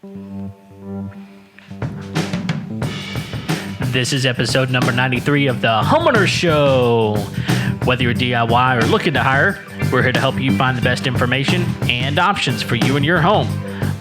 This is episode number 93 of the Homeowners Show. Whether you're DIY or looking to hire, we're here to help you find the best information and options for you and your home.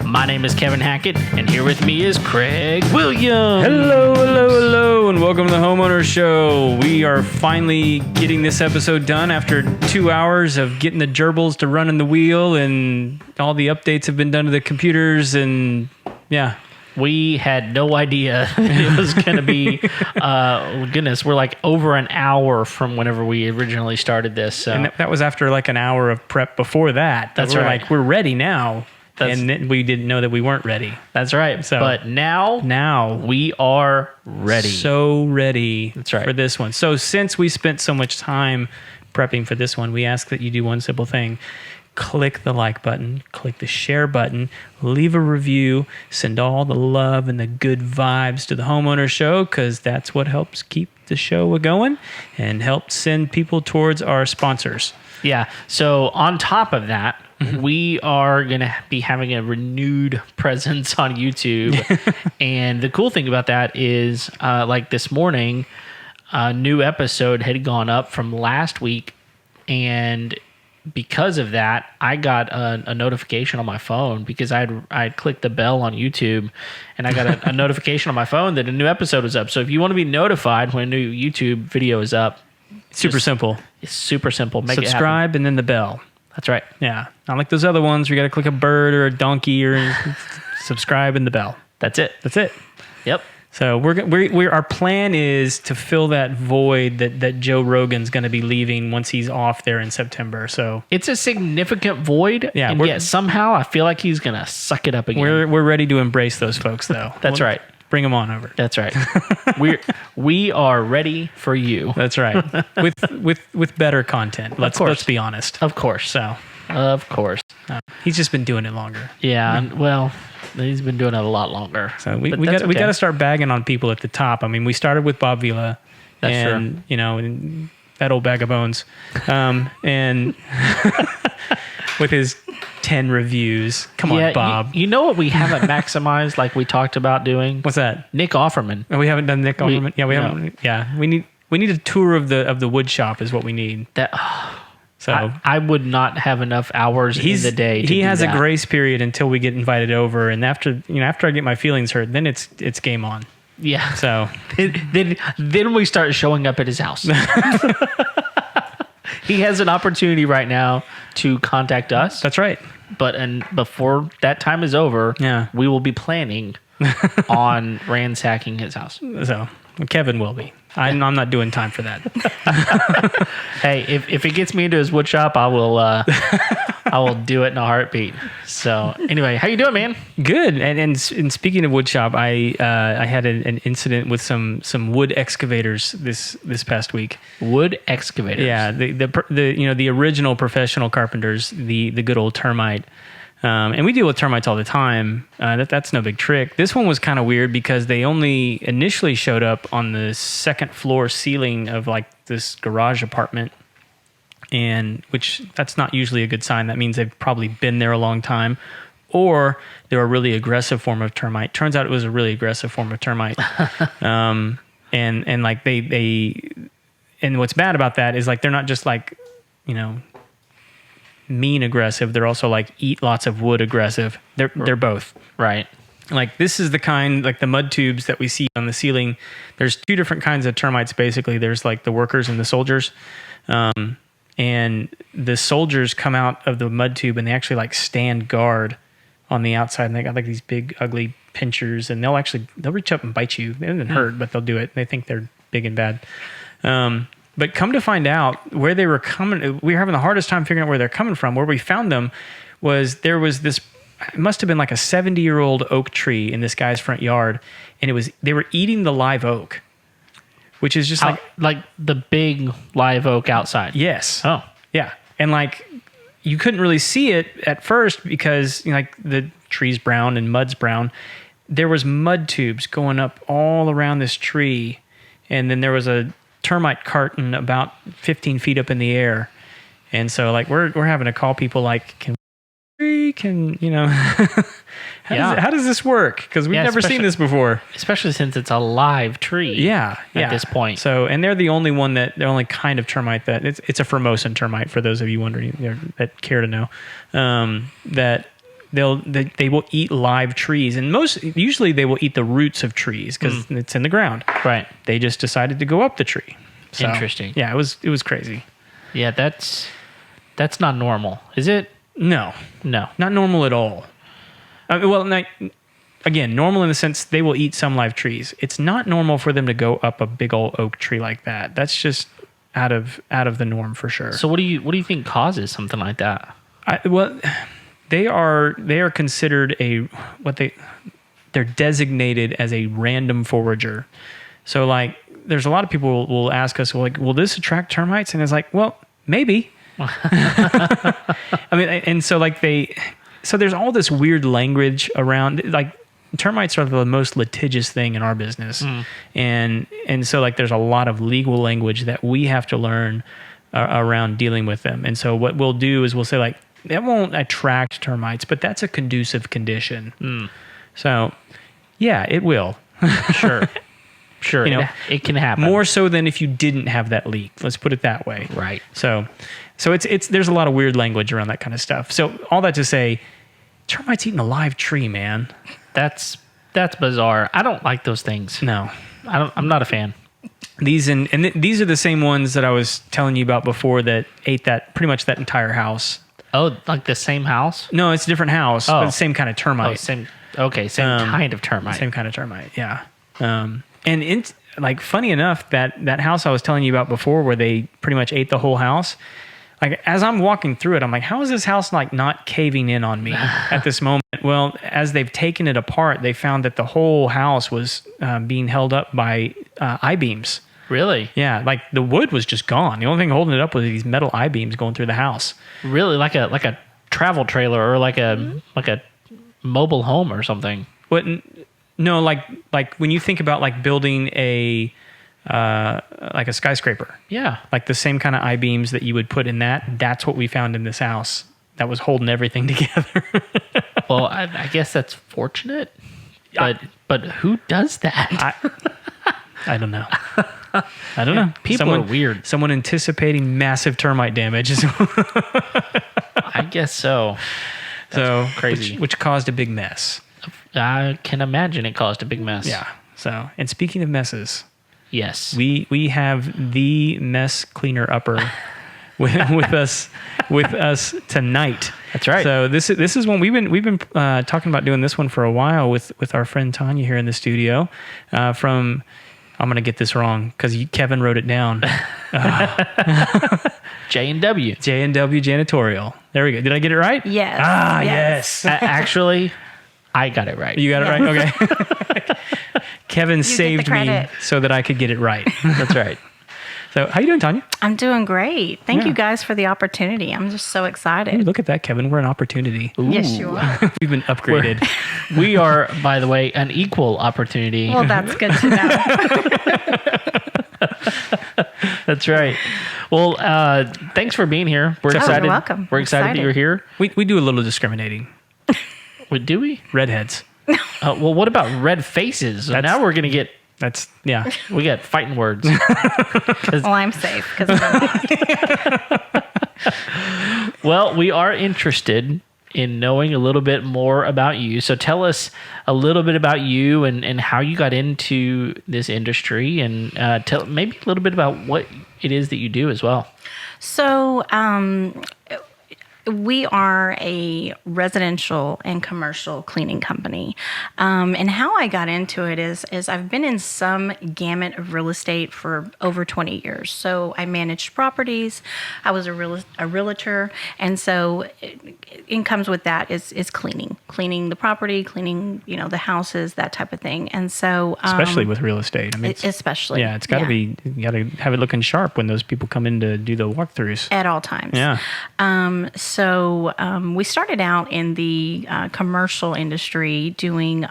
My name is Kevin Hackett, and here with me is Craig Williams. Hello, and welcome to the Homeowners Show. We are finally getting this episode done after 2 hours of getting the gerbils to run in the wheel, and all the updates have been done to the computers, and yeah. We had no idea it was going to be, goodness, we're like over an hour from whenever we originally started this. So. And that was after like an hour of prep before that. That's right. Like, we're ready now. And then we didn't know that we weren't ready. That's right. So, but now we are ready. So ready. That's right. For this one. So since we spent so much time prepping for this one, we ask that you do one simple thing. Click the like button, click the share button, leave a review, send all the love and the good vibes to the Homeowner Show, because that's what helps keep the show going and helps send people towards our sponsors. Yeah. So on top of that, we are going to be having a renewed presence on YouTube. And the cool thing about that is, like this morning, a new episode had gone up from last week, and because of that, I got a notification on my phone because I'd clicked the bell on YouTube, and I got a notification on my phone that a new episode was up. So if you want to be notified when a new YouTube video is up, super simple. It's super simple. Subscribe and then the bell. That's right. Yeah. Not like those other ones where you got to click a bird or a donkey or subscribe and the bell. That's it. Yep. So our plan is to fill that void that Joe Rogan's going to be leaving once he's off there in September. So it's a significant void. Yeah. And yet somehow I feel like he's going to suck it up again. We're ready to embrace those folks, though. That's right. Bring them on over. That's right. we are ready for you. That's right. With better content. Let's be honest. Of course. He's just been doing it longer. Yeah. Well, he's been doing it a lot longer. So we got to start bagging on people at the top. I mean, we started with Bob Vila. That's true. And that old bag of bones, and with his 10 reviews. Come on, Bob. You know what we haven't maximized like we talked about doing? What's that? Nick Offerman. Oh, we haven't done Nick Offerman. Yeah, we haven't. Yeah, we need a tour of the wood shop is what we need. So I would not have enough hours in the day. He has a grace period until we get invited over, and after I get my feelings hurt, then it's game on. Yeah. So then we start showing up at his house. He has an opportunity right now to contact us. That's right. And before that time is over, we will be planning on ransacking his house. So Kevin will be. I'm not doing time for that. Hey, if it gets me into his wood shop, I will do it in a heartbeat. So anyway, how you doing, man? Good. And speaking of wood shop, I had an incident with some wood excavators this past week. Wood excavators. Yeah, the original professional carpenters, the good old termite. And we deal with termites all the time. That's no big trick. This one was kind of weird because they only initially showed up on the second floor ceiling of like this garage apartment, and which that's not usually a good sign. That means they've probably been there a long time, or they're a really aggressive form of termite. Turns out it was a really aggressive form of termite. And like they and what's bad about that is like they're not just like, mean aggressive. They're also like eat lots of wood aggressive. They're both. Right. Like this is the kind, like the mud tubes that we see on the ceiling. There's two different kinds of termites basically. There's like the workers and the soldiers. And the soldiers come out of the mud tube and they actually like stand guard on the outside, and they got like these big ugly pinchers, and they'll reach up and bite you. They haven't hurt, but they'll do it. They think they're big and bad. But come to find out where they were coming, we were having the hardest time figuring out where they're coming from. Where we found them was there was this, it must have been like a 70-year-old oak tree in this guy's front yard, and they were eating the live oak, which is just like the big live oak outside. Yes. Oh, yeah, and like you couldn't really see it at first because like the tree's brown and mud's brown. There was mud tubes going up all around this tree, and then there was a termite carton about 15 feet up in the air. And so like we're having to call people like, can can, how does this work? Because we've never seen this before. Especially since it's a live tree. Yeah. At this point. So, and they're the only kind of termite that it's a Formosan termite for those of you wondering that care to know, that they will eat live trees, and usually they will eat the roots of trees because it's in the ground. Right. They just decided to go up the tree. So, interesting. Yeah, it was crazy. Yeah, that's not normal, is it? No, not normal at all. Again, normal in the sense they will eat some live trees. It's not normal for them to go up a big old oak tree like that. That's just out of the norm for sure. So what do you think causes something like that? They are considered they're designated as a random forager. So like there's a lot of people will ask us, well, like, will this attract termites? And it's like, well, maybe. I mean, and so like there's all this weird language around, like termites are the most litigious thing in our business. And so like there's a lot of legal language that we have to learn around dealing with them. And so what we'll do is we'll say like, it won't attract termites, but that's a conducive condition. So yeah, it will. Sure. It can happen. More so than if you didn't have that leak. Let's put it that way. Right. So it's there's a lot of weird language around that kind of stuff. So all that to say, termites eating a live tree, man. That's bizarre. I don't like those things. No. I'm not a fan. These these are the same ones that I was telling you about before that ate pretty much that entire house. Oh, like the same house? No, it's a different house, but the same kind of termite. Oh, same kind of termite. Same kind of termite, yeah. And it's like funny enough that house I was telling you about before, where they pretty much ate the whole house. Like as I'm walking through it, I'm like, how is this house like not caving in on me at this moment? Well, as they've taken it apart, they found that the whole house was being held up by I-beams. Really? Yeah, like the wood was just gone. The only thing holding it up was these metal I-beams going through the house. Really, like a travel trailer or like a mobile home or something. What? No, like when you think about like building a skyscraper. Yeah. Like the same kind of I-beams that you would put in that's what we found in this house that was holding everything together. Well, I guess that's fortunate. But who does that? I don't know. I don't know. People are weird. Someone anticipating massive termite damage. I guess so. That's crazy. Which caused a big mess. I can imagine it caused a big mess. Yeah. So, and speaking of messes, yes, we have the mess cleaner upper with us tonight. That's right. So this is one we've been talking about doing this one for a while with our friend Tonya here in the studio. From I'm going to get this wrong because Kevin wrote it down. J&W Janitorial. There we go. Did I get it right? Yes. Yes. Actually, I got it right. You got it right? Okay. Kevin saved me so that I could get it right. That's right. So how you doing, Tonya? I'm doing great. Thank you guys for the opportunity. I'm just so excited. Ooh, look at that, Kevin. We're an opportunity. Ooh. Yes, you are. We've been upgraded. We are, by the way, an equal opportunity. Well, that's good to know. That's right. Well, thanks for being here. We're excited. You're welcome. We're excited that you're here. We do a little discriminating. Wait, do we? Redheads. Well, what about red faces? So now we're going to get... Yeah. We got fighting words. Well, I'm safe. Well, we are interested in knowing a little bit more about you. So tell us a little bit about you and how you got into this industry, and tell maybe a little bit about what it is that you do as well. So, we are a residential and commercial cleaning company. And how I got into it is I've been in some gamut of real estate for over 20 years. So I managed properties. I was a realtor. And so it comes with that is cleaning the property, cleaning, the houses, that type of thing. And so, especially with real estate. I mean, especially. Yeah, it's got to be, you got to have it looking sharp when those people come in to do the walkthroughs. At all times. Yeah. So we started out in the commercial industry doing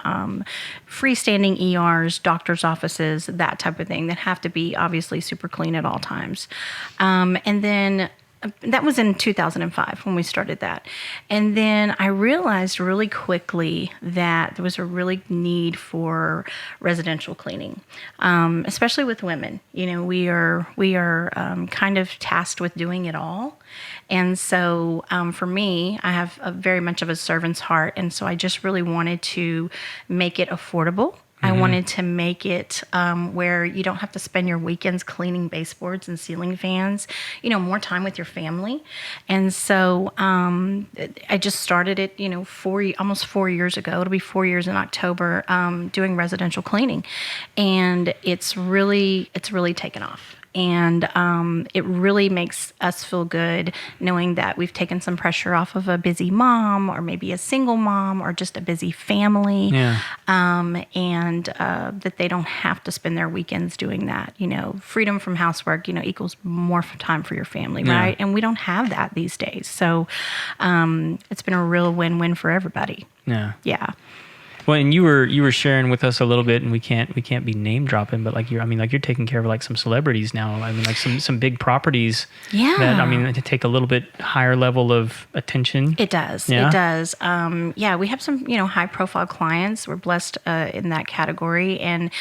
freestanding ERs, doctor's offices, that type of thing that have to be obviously super clean at all times. And then that was in 2005 when we started that. And then I realized really quickly that there was a really need for residential cleaning, especially with women. We are kind of tasked with doing it all. And so for me, I have very much of a servant's heart. And so I just really wanted to make it affordable. I wanted to make it where you don't have to spend your weekends cleaning baseboards and ceiling fans, more time with your family. And so I just started it, almost 4 years ago. It'll be 4 years in October, doing residential cleaning. And it's really taken off. And it really makes us feel good knowing that we've taken some pressure off of a busy mom or maybe a single mom or just a busy family. Yeah. And that they don't have to spend their weekends doing that. Freedom from housework, equals more time for your family, right? And we don't have that these days. So it's been a real win-win for everybody. Yeah. Yeah. Well, and you were sharing with us a little bit, and we can't be name dropping, but you're taking care of like some celebrities now. I mean, like some big properties. Yeah. That to take a little bit higher level of attention. It does. Yeah? It does. We have some high profile clients. We're blessed in that category, and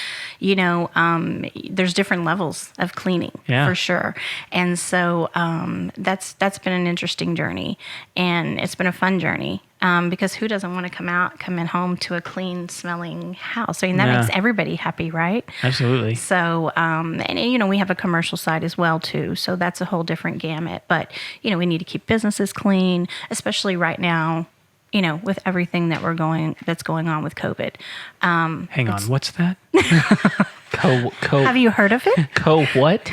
there's different levels of cleaning for sure. And so that's been an interesting journey, and it's been a fun journey. Because who doesn't want to come in home to a clean smelling house? I mean, that makes everybody happy, right? Absolutely. So, and we have a commercial side as well too. So that's a whole different gamut. But, we need to keep businesses clean, especially right now, with everything that's going on with COVID. Hang on. What's that? Have you heard of it? What?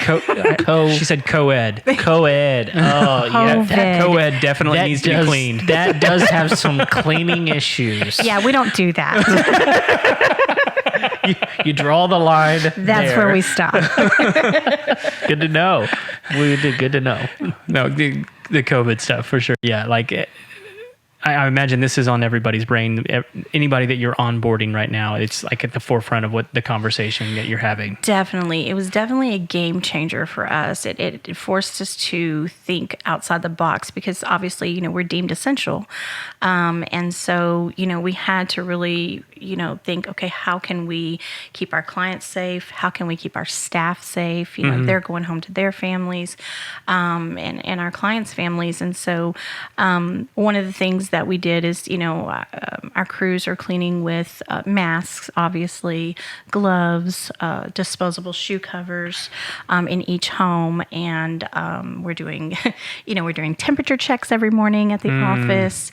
She said co-ed. Co-ed. Oh, yeah. That co-ed definitely needs to be cleaned. That does have some cleaning issues. Yeah, we don't do that. You draw the line. That's where we stop. Good to know. Good to know. No, the COVID stuff for sure. Yeah, I imagine this is on everybody's brain. Anybody that you're onboarding right now, it's like at the forefront of what the conversation that you're having. Definitely. It was definitely a game changer for us. It forced us to think outside the box because obviously, we're deemed essential. And so, we had to really, think, okay, how can we keep our clients safe? How can we keep our staff safe? They're going home to their families, and our clients' families. And so, one of the things that we did is, our crews are cleaning with masks, obviously, gloves, disposable shoe covers in each home, and we're doing, we're doing temperature checks every morning at the office.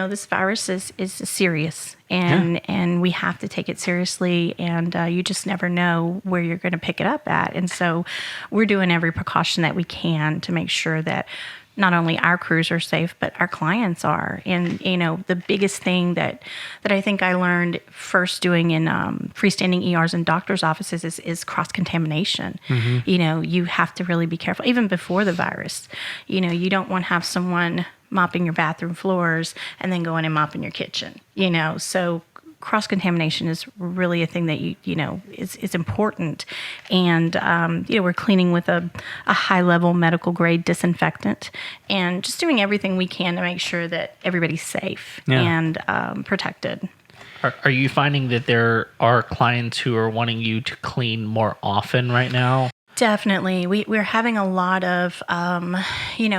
This virus is serious. And we have to take it seriously, and you just never know where you're going to pick it up at. And so we're doing every precaution that we can to make sure that not only our crews are safe, but our clients are. And, the biggest thing that I think I learned first doing in freestanding ERs and doctors' offices is cross-contamination. You have to really be careful, even before the virus. You don't want to have someone mopping your bathroom floors and then going and mopping your kitchen, so cross-contamination is really a thing that is important. And we're cleaning with a high-level medical grade disinfectant and just doing everything we can to make sure that everybody's safe and protected. Are you finding that there are clients who are wanting you to clean more often right now? Definitely. We're having a lot of,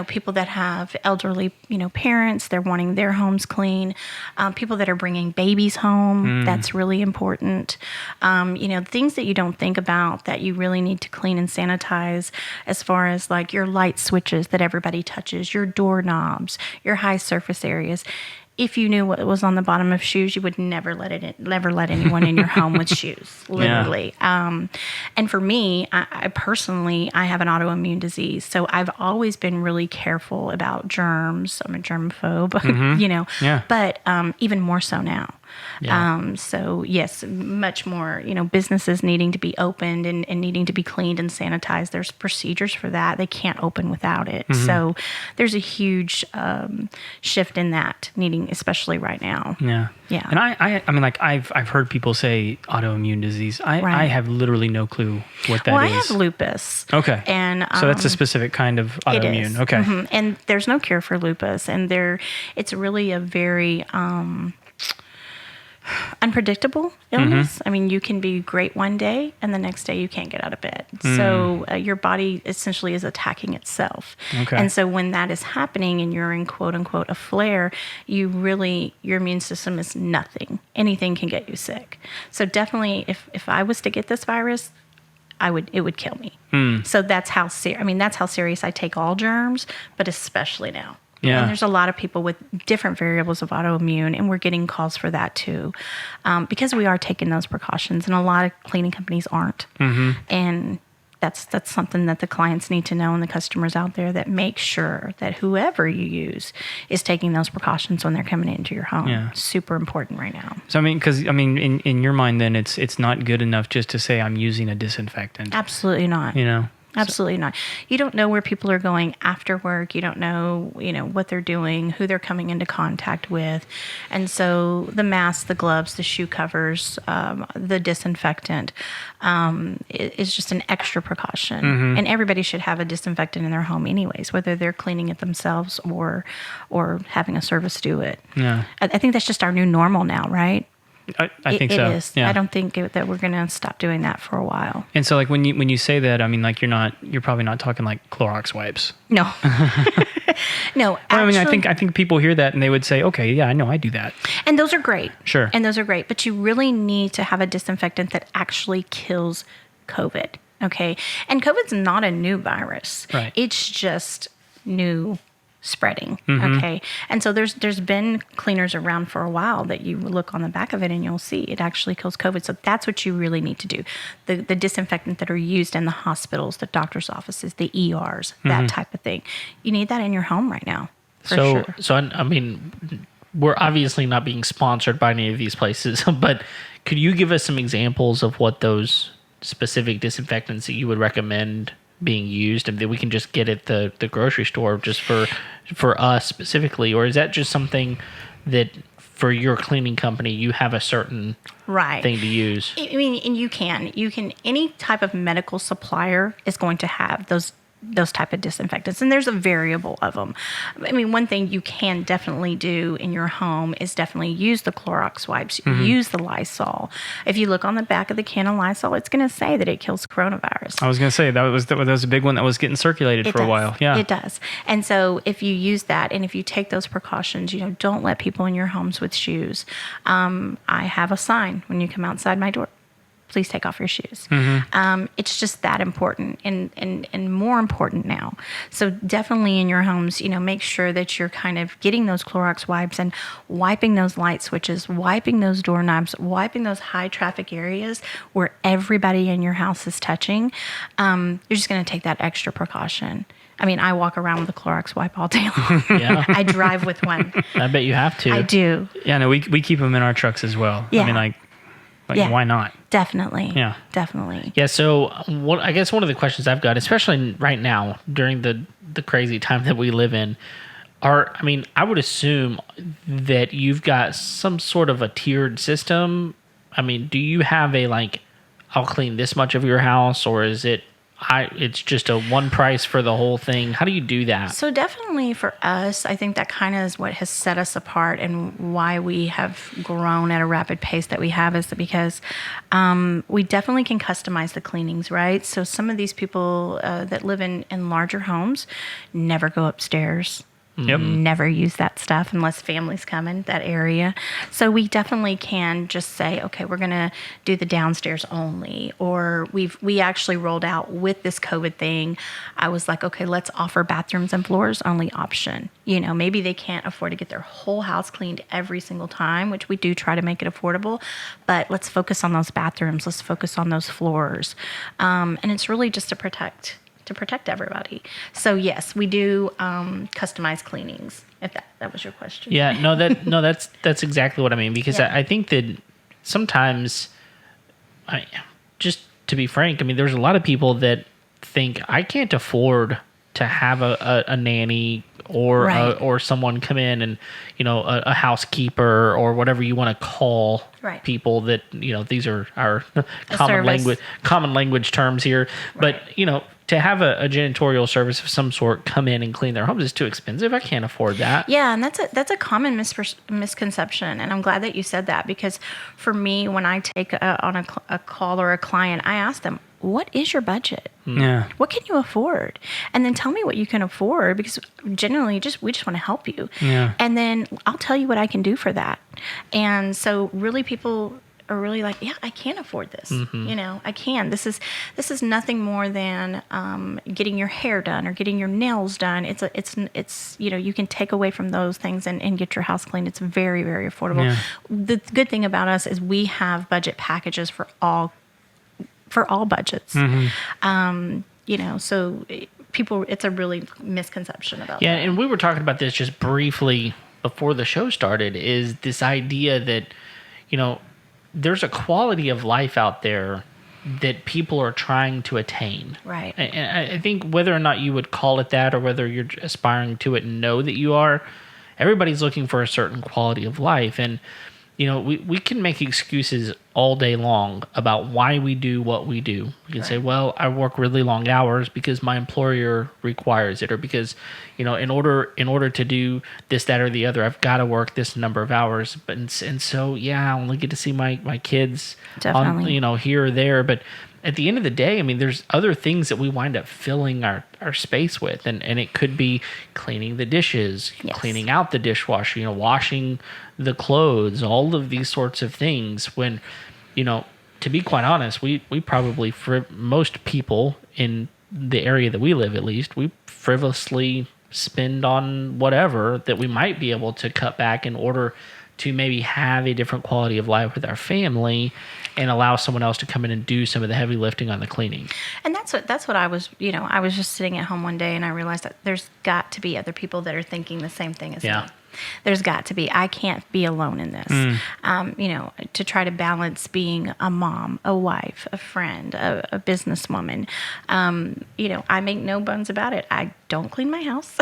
people that have elderly, parents. They're wanting their homes clean. People that are bringing babies home. That's really important. Things that you don't think about that you really need to clean and sanitize, as far as like your light switches that everybody touches, your doorknobs, your high surface areas. If you knew what was on the bottom of shoes, you would never let anyone in your home with shoes, literally. And for me, I personally have an autoimmune disease, so I've always been really careful about germs. I'm a germaphobe, but even more so now. Yeah. So yes, much more, businesses needing to be opened and needing to be cleaned and sanitized. There's procedures for that. They can't open without it. So there's a huge shift in that needing, especially right now. Yeah. Yeah. And I mean, like I've heard people say autoimmune disease. I Right. have literally no clue what that is. Well, I have lupus. Okay. And So that's a specific kind of it autoimmune. is. Okay. And there's no cure for lupus, and it's really a very unpredictable illness. I mean, you can be great one day and the next day you can't get out of bed. So your body essentially is attacking itself. Okay. And so when that is happening and you're in quote unquote a flare, your immune system is nothing. Anything can get you sick. So definitely if I was to get this virus, it would kill me. So that's how serious I take all germs, but especially now. Yeah. And there's a lot of people with different variables of autoimmune, and we're getting calls for that too, because we are taking those precautions, and a lot of cleaning companies aren't. And that's something that the clients need to know, and the customers out there, that make sure that whoever you use is taking those precautions when they're coming into your home. Yeah. Super important right now. So in your mind, then it's not good enough just to say I'm using a disinfectant. Absolutely not. Absolutely not. You don't know where people are going after work. You don't know, what they're doing, who they're coming into contact with. And so the masks, the gloves, the shoe covers, the disinfectant is just an extra precaution. And everybody should have a disinfectant in their home anyways, whether they're cleaning it themselves or having a service do it. Yeah. I think that's just our new normal now, right? I think so. It is. Yeah. I don't think that we're going to stop doing that for a while. And so, like when you say that, I mean, like you're probably not talking like Clorox wipes. No, no. Actually, Actually, I think people hear that and they would say, okay, yeah, I know, I do that. and those are great. Sure. And those are great, but you really need to have a disinfectant that actually kills COVID. Okay, and COVID's not a new virus. Right. It's just new spreading. Okay. And so there's been cleaners around for a while that you look on the back of it and you'll see it actually kills COVID. So that's what you really need to do. The disinfectant that are used in the hospitals, the doctor's offices, the ERs, that type of thing. You need that in your home right now. For sure. I mean, we're obviously not being sponsored by any of these places, but could you give us some examples of what those specific disinfectants that you would recommend being used, and that we can just get at the grocery store just for us specifically? Or is that just something that for your cleaning company you have a certain thing to use? I mean, and you can any type of medical supplier is going to have those type of disinfectants, and there's a variable of them. I mean, one thing you can definitely do in your home is definitely use the Clorox wipes, use the Lysol. If you look on the back of the can of Lysol, it's going to say that it kills coronavirus. I was going to say that was a big one that was getting circulated for a while. Yeah, it does. And so if you use that, and if you take those precautions, don't let people in your homes with shoes. I have a sign when you come outside my door: please take off your shoes. It's just that important, and more important now. So definitely in your homes, make sure that you're kind of getting those Clorox wipes and wiping those light switches, wiping those doorknobs, wiping those high traffic areas where everybody in your house is touching. You're just going to take that extra precaution. I mean, I walk around with a Clorox wipe all day long. Yeah. I drive with one. I bet you have to. I do. Yeah, no, we keep them in our trucks as well. Yeah. I mean, Yeah. why not? Definitely. Yeah. Definitely. Yeah, so I guess one of the questions I've got, especially right now during the crazy time that we live in, I would assume that you've got some sort of a tiered system. I mean, do you have I'll clean this much of your house, or is it's just a one price for the whole thing? How do you do that? So definitely for us, I think that kind of is what has set us apart, and why we have grown at a rapid pace that we have, is because we definitely can customize the cleanings, right? So some of these people that live in larger homes never go upstairs. Yep. Never use that stuff unless families come in that area. So we definitely can just say, okay, we're going to do the downstairs only. Or we actually rolled out with this COVID thing. I was like, okay, let's offer bathrooms and floors only option. Maybe they can't afford to get their whole house cleaned every single time, which we do try to make it affordable. But let's focus on those bathrooms. Let's focus on those floors. And it's really just to protect to protect everybody. So yes, we do customized cleanings. If that was your question. Yeah, that's exactly what I mean, because Yeah. I think that sometimes, just to be frank, I mean, there's a lot of people that think I can't afford to have a nanny or Right. or someone come in and, a housekeeper or whatever you want to call Right. people that, these are our service. common language terms here. Right. But, to have a janitorial service of some sort come in and clean their homes is too expensive. I can't afford that. Yeah, and that's a common misconception, and I'm glad that you said that, because for me, when I take on a call or a client, I ask them, "What is your budget? Yeah. What can you afford?" And then tell me what you can afford, because generally, we just want to help you. Yeah. And then I'll tell you what I can do for that. And so, really, people are really like, yeah, I can afford this. I can. This is nothing more than getting your hair done or getting your nails done. It's you can take away from those things and get your house cleaned. It's very, very affordable. Yeah. The good thing about us is we have budget packages for all budgets. So people, it's a really misconception about Yeah, that. and we were talking about this just briefly before the show started, is this idea that, there's a quality of life out there that people are trying to attain. Right. And I think whether or not you would call it that, or whether you're aspiring to it and know that you are, everybody's looking for a certain quality of life. And, we can make excuses all day long about why we do what we do. We can say, well, I work really long hours because my employer requires it, or because, in order to do this, that, or the other, I've got to work this number of hours. But and so, yeah, I only get to see my kids Definitely. on, here or there. But at the end of the day, I mean, there's other things that we wind up filling our space with. And it could be cleaning the dishes, Yes. cleaning out the dishwasher, washing the clothes, all of these sorts of things. When, to be quite honest, we probably, for most people in the area that we live, at least, we frivolously spend on whatever that we might be able to cut back in order to maybe have a different quality of life with our family, and allow someone else to come in and do some of the heavy lifting on the cleaning. And that's what I was, I was just sitting at home one day and I realized that there's got to be other people that are thinking the same thing as Yeah. me. There's got to be. I can't be alone in this. To try to balance being a mom, a wife, a friend, a businesswoman. I make no bones about it. I don't clean my house.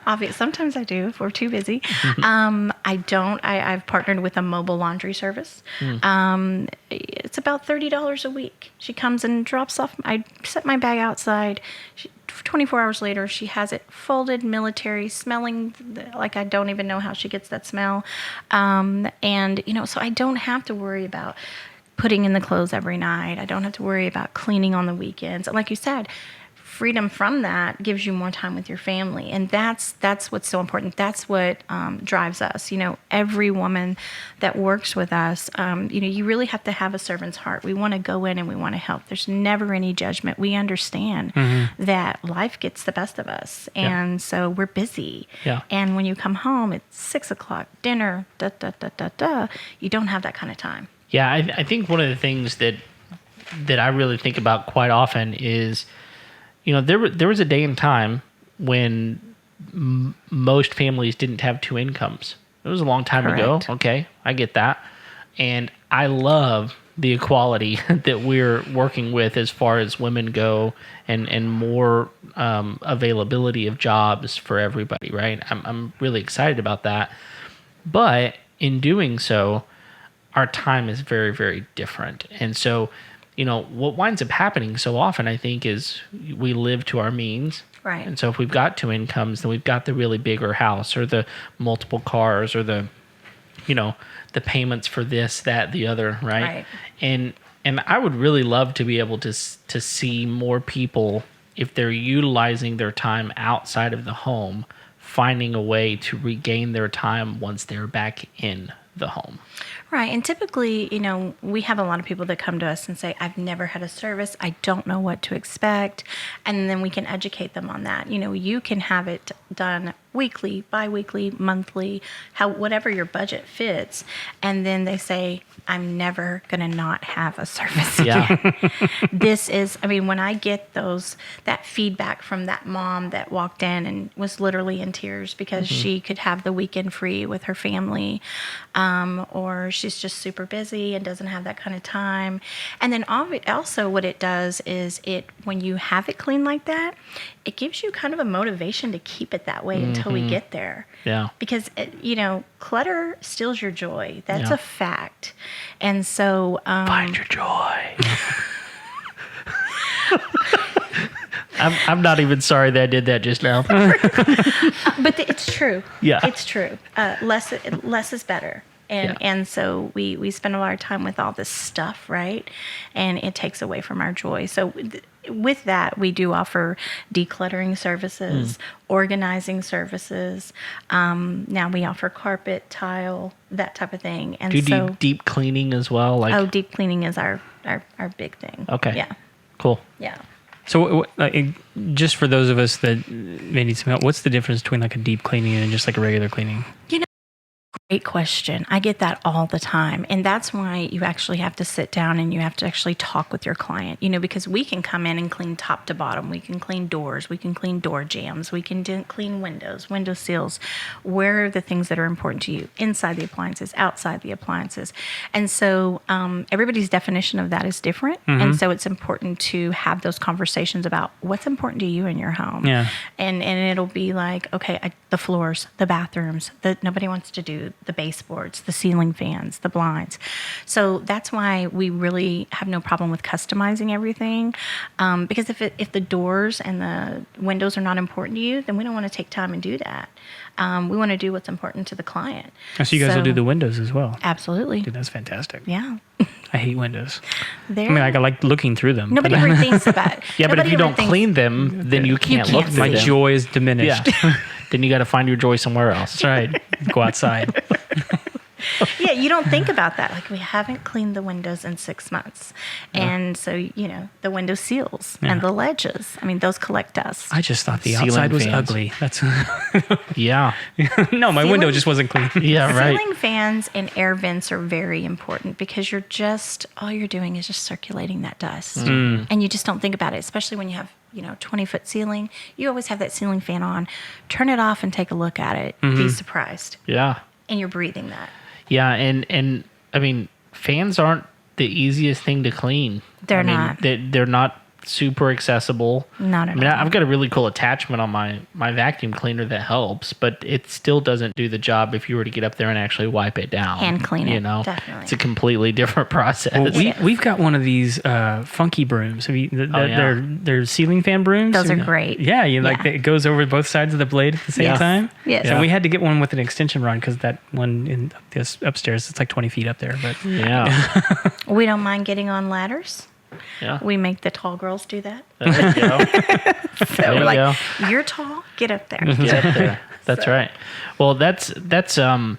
Obviously, sometimes I do if we're too busy. I don't. I've partnered with a mobile laundry service. It's about $30 a week. She comes and drops off. I set my bag outside. 24 hours later, she has it folded, military, smelling like I don't even know how she gets that smell. So I don't have to worry about putting in the clothes every night. I don't have to worry about cleaning on the weekends. Like you said, freedom from that gives you more time with your family. And that's what's so important. That's what drives us. Every woman that works with us, you really have to have a servant's heart. We want to go in and we want to help. There's never any judgment. We understand that life gets the best of us. And so we're busy. Yeah. And when you come home, it's 6:00, dinner, you don't have that kind of time. Yeah, I think one of the things that I really think about quite often is, there was a day and time when most families didn't have two incomes. It was a long time ago. Correct. Okay, I get that. And I love the equality that we're working with as far as women go, and more availability of jobs for everybody, right? I'm really excited about that. But in doing so, our time is very, very different. And so, what winds up happening so often, I think, is we live to our means. Right. And so if we've got two incomes, then we've got the really bigger house, or the multiple cars, or the payments for this, that, the other, right? And I would really love to be able to see more people, if they're utilizing their time outside of the home, finding a way to regain their time once they're back in the home. Right. And typically, we have a lot of people that come to us and say, I've never had a service. I don't know what to expect. And then we can educate them on that. You can have it done weekly, bi-weekly, monthly, whatever your budget fits. And then they say, I'm never going to not have a service again. This is, when I get that feedback from that mom that walked in and was literally in tears because she could have the weekend free with her family, or she's just super busy and doesn't have that kind of time. And then also what it does is when you have it clean like that, it gives you kind of a motivation to keep it that way until we get there. Yeah. Because, clutter steals your joy. That's a fact. And so... find your joy. I'm not even sorry that I did that just now. But it's true. Yeah. It's true. Less is better. And so we spend a lot of time with all this stuff, right? And it takes away from our joy. So with that, we do offer decluttering services, organizing services. Now we offer carpet, tile, that type of thing. And do you do deep cleaning as well? Deep cleaning is our big thing. Okay. Yeah. Cool. Yeah. So just for those of us that may need some help, what's the difference between like a deep cleaning and just like a regular cleaning? Great question. I get that all the time. And that's why you actually have to sit down and you have to actually talk with your client, because we can come in and clean top to bottom. We can clean doors. We can clean door jambs. We can clean windows, window seals. Where are the things that are important to you? Inside the appliances, outside the appliances. And so everybody's definition of that is different. And so it's important to have those conversations about what's important to you in your home. Yeah. And it'll be like, okay, the floors, the bathrooms, that nobody wants to do, the baseboards, the ceiling fans, the blinds. So that's why we really have no problem with customizing everything. Because if the doors and the windows are not important to you, then we don't want to take time and do that. We want to do what's important to the client. Oh, so you guys will do the windows as well? Absolutely. Dude, that's fantastic. Yeah. I hate windows. I like looking through them. Nobody ever thinks about it. Yeah, but if you don't clean them, then you can't look through My them. joy is diminished. Yeah. Then you got to find your joy somewhere else. That's right. Go outside. Yeah, you don't think about that. Like, we haven't cleaned the windows in 6 months. And so, the window seals and the ledges, those collect dust. I just thought the Ceiling outside was fans. ugly. That's Yeah. no, my window just wasn't clean. Yeah, right. Ceiling fans and air vents are very important because all you're doing is just circulating that dust. And you just don't think about it, especially when you have 20-foot ceiling. You always have that ceiling fan on. Turn it off and take a look at it. Be surprised. Yeah. And you're breathing that. Yeah, and fans aren't the easiest thing to clean. They're not. They're not super accessible. Not at all. I've got a really cool attachment on my vacuum cleaner that helps, but it still doesn't do the job if you were to get up there and actually wipe it down. Hand clean it, definitely. It's a completely different process. Well, we've got one of these funky brooms. They're ceiling fan brooms. Those are great. Yeah, it goes over both sides of the blade at the same time. Yes. And we had to get one with an extension rod because that one in this upstairs, it's like 20 feet up there. But Yeah. We don't mind getting on ladders. Yeah. We make the tall girls do that. There you go. So we're like, you're tall, get up there. Get up there. That's right. Well, that's again,